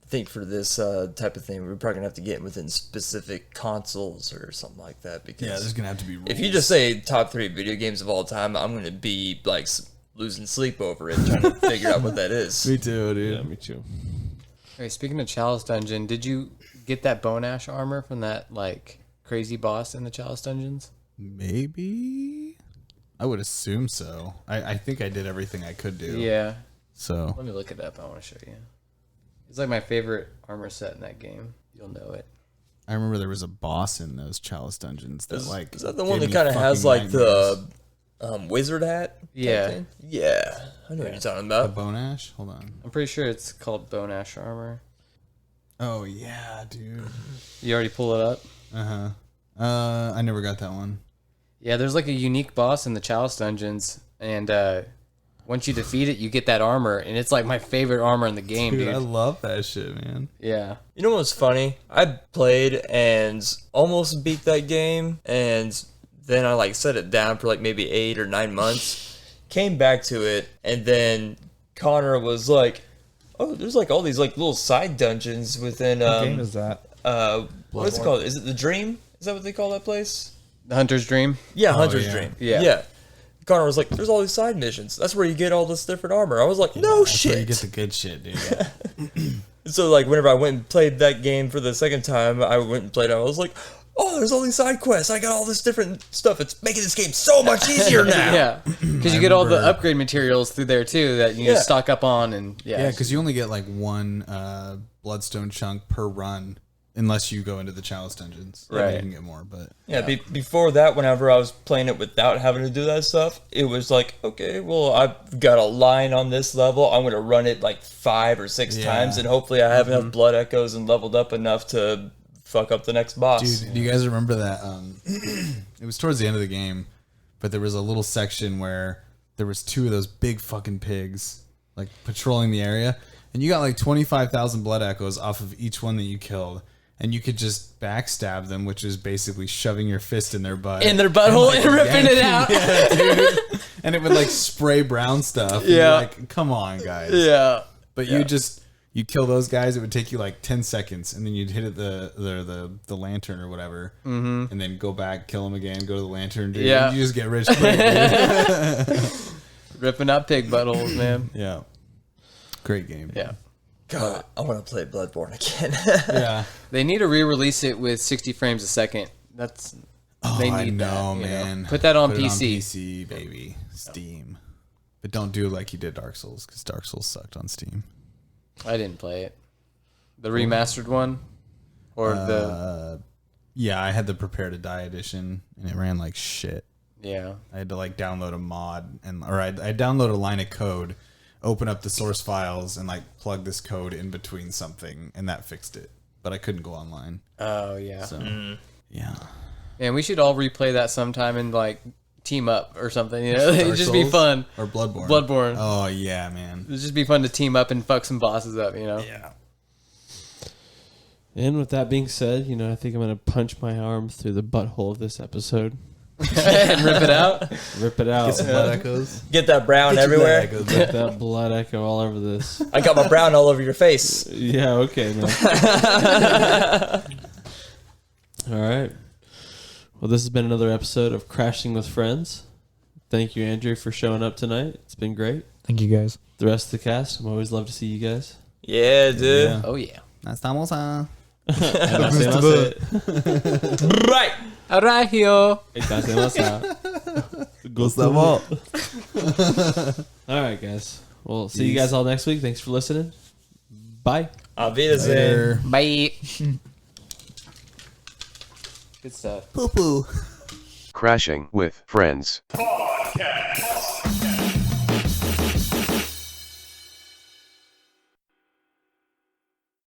think for this type of thing. We're probably gonna have to get within specific consoles or something like that. Because Yeah, there's going to have to be rules. if you just say top 3 video games of all time, I'm gonna be like losing sleep over it, trying to figure out what that is. Me too, dude. Yeah, me too. Hey, speaking of Chalice Dungeon, did you get that bone ash armor from that like crazy boss in the Chalice Dungeons? Maybe? I would assume so. I think I did everything I could do. Yeah. So, Let me look it up. I want to show you. It's like my favorite armor set in that game. You'll know it. I remember there was a boss in those Chalice Dungeons that like... Is that the one gave that me kind of has fucking like nightmares. the wizard hat? type Yeah. thing? Yeah. I know what you're talking The about. bone ash? Hold on. I'm pretty sure it's called bone ash armor. Oh, yeah, dude. You already pull it up? Uh-huh. I never got that one. Yeah, there's like a unique boss in the Chalice Dungeons, and once you defeat it, you get that armor, and it's like my favorite armor in the game, dude. I love that shit, man. Yeah. You know what's funny? I played and almost beat that game, and then I like set it down for like maybe 8 or 9 months. Came back to it, and then Connor was like, "Oh, there's like all these like little side dungeons within." What game is that? What's it called? Is it the Dream? Is that what they call that place? The Hunter's Dream? Yeah, Hunter's yeah. Dream. Yeah. Yeah. Connor was like, "There's all these side missions. That's where you get all this different armor." I was like, "No That's where you shit." get the good shit, dude. So like whenever I went and played that game for the second time, I went and played it. I was like, "Oh, there's all these side quests. I got all this different stuff. It's making this game so much easier now." Yeah. Because you get all the remember- upgrade materials through there, too, that you Yeah. just stock up on, and Yeah, because you only get like one bloodstone chunk per run unless you go into the Chalice Dungeons. Right. You can get more, but... Yeah, before that, whenever I was playing it without having to do that stuff, it was like, okay, well, I've got a line on this level. I'm going to run it like 5 or 6 Yeah. times, and hopefully I have enough blood echoes and leveled up enough to fuck up the next boss. Dude, do you guys remember that? It was towards the end of the game, but there was a little section where there was 2 of those big fucking pigs like patrolling the area, and you got like 25,000 blood echoes off of each one that you killed, and you could just backstab them, which is basically shoving your fist in their butt. in their butthole and ripping it out. Yeah, dude. And it would like spray brown stuff. And you're Yeah. like, come on, guys. Yeah. But you kill those guys, it would take you like 10 seconds, and then you'd hit it the lantern or whatever, and then go back, kill them again, go to the lantern, dude. Yeah. You just get rich quick, dude. Ripping out pig buttholes, man. Yeah. Great game. Yeah. God, I want to play Bloodborne again. Yeah. They need to re-release it with 60 frames a second. That's they I need know, that, you know. man. Put that on Put it PC. PC, baby. Steam. But don't do like you did Dark Souls, because Dark Souls sucked on Steam. I didn't play it. The remastered one, or the Yeah, I had the Prepare to Die edition, and it ran like shit. yeah. I had to like download a mod, or I download a line of code, open up the source files, and like plug this code in between something, and that fixed it. But I couldn't go online. Oh yeah. So yeah, Man, we should all replay that sometime and like team up or something. You know, it'd Dark just be Souls fun. or Bloodborne. Bloodborne. Oh yeah, man. It'd just be fun to team up and fuck some bosses up. You know. Yeah. And with that being said, I think I'm going to punch my arm through the butthole of this episode. And rip it out. Rip it out. Get some blood echoes. Get that brown Get your blood everywhere. echoes. Get that blood echo all over this. I got my brown all over your face. Yeah, okay, man. All right. Well, this has been another episode of Crashing with Friends. Thank you, Andrew, for showing up tonight. It's been great. Thank you guys. The rest of the cast, I'm always love to see you guys. Yeah, dude. Yeah. Oh yeah. Estamos a... Right. Arrahio. All right, guys. We'll see you guys all next week. Thanks for listening. Bye. Auf Wiedersehen. Bye. Good stuff. Poo poo. Crashing with Friends. Podcast.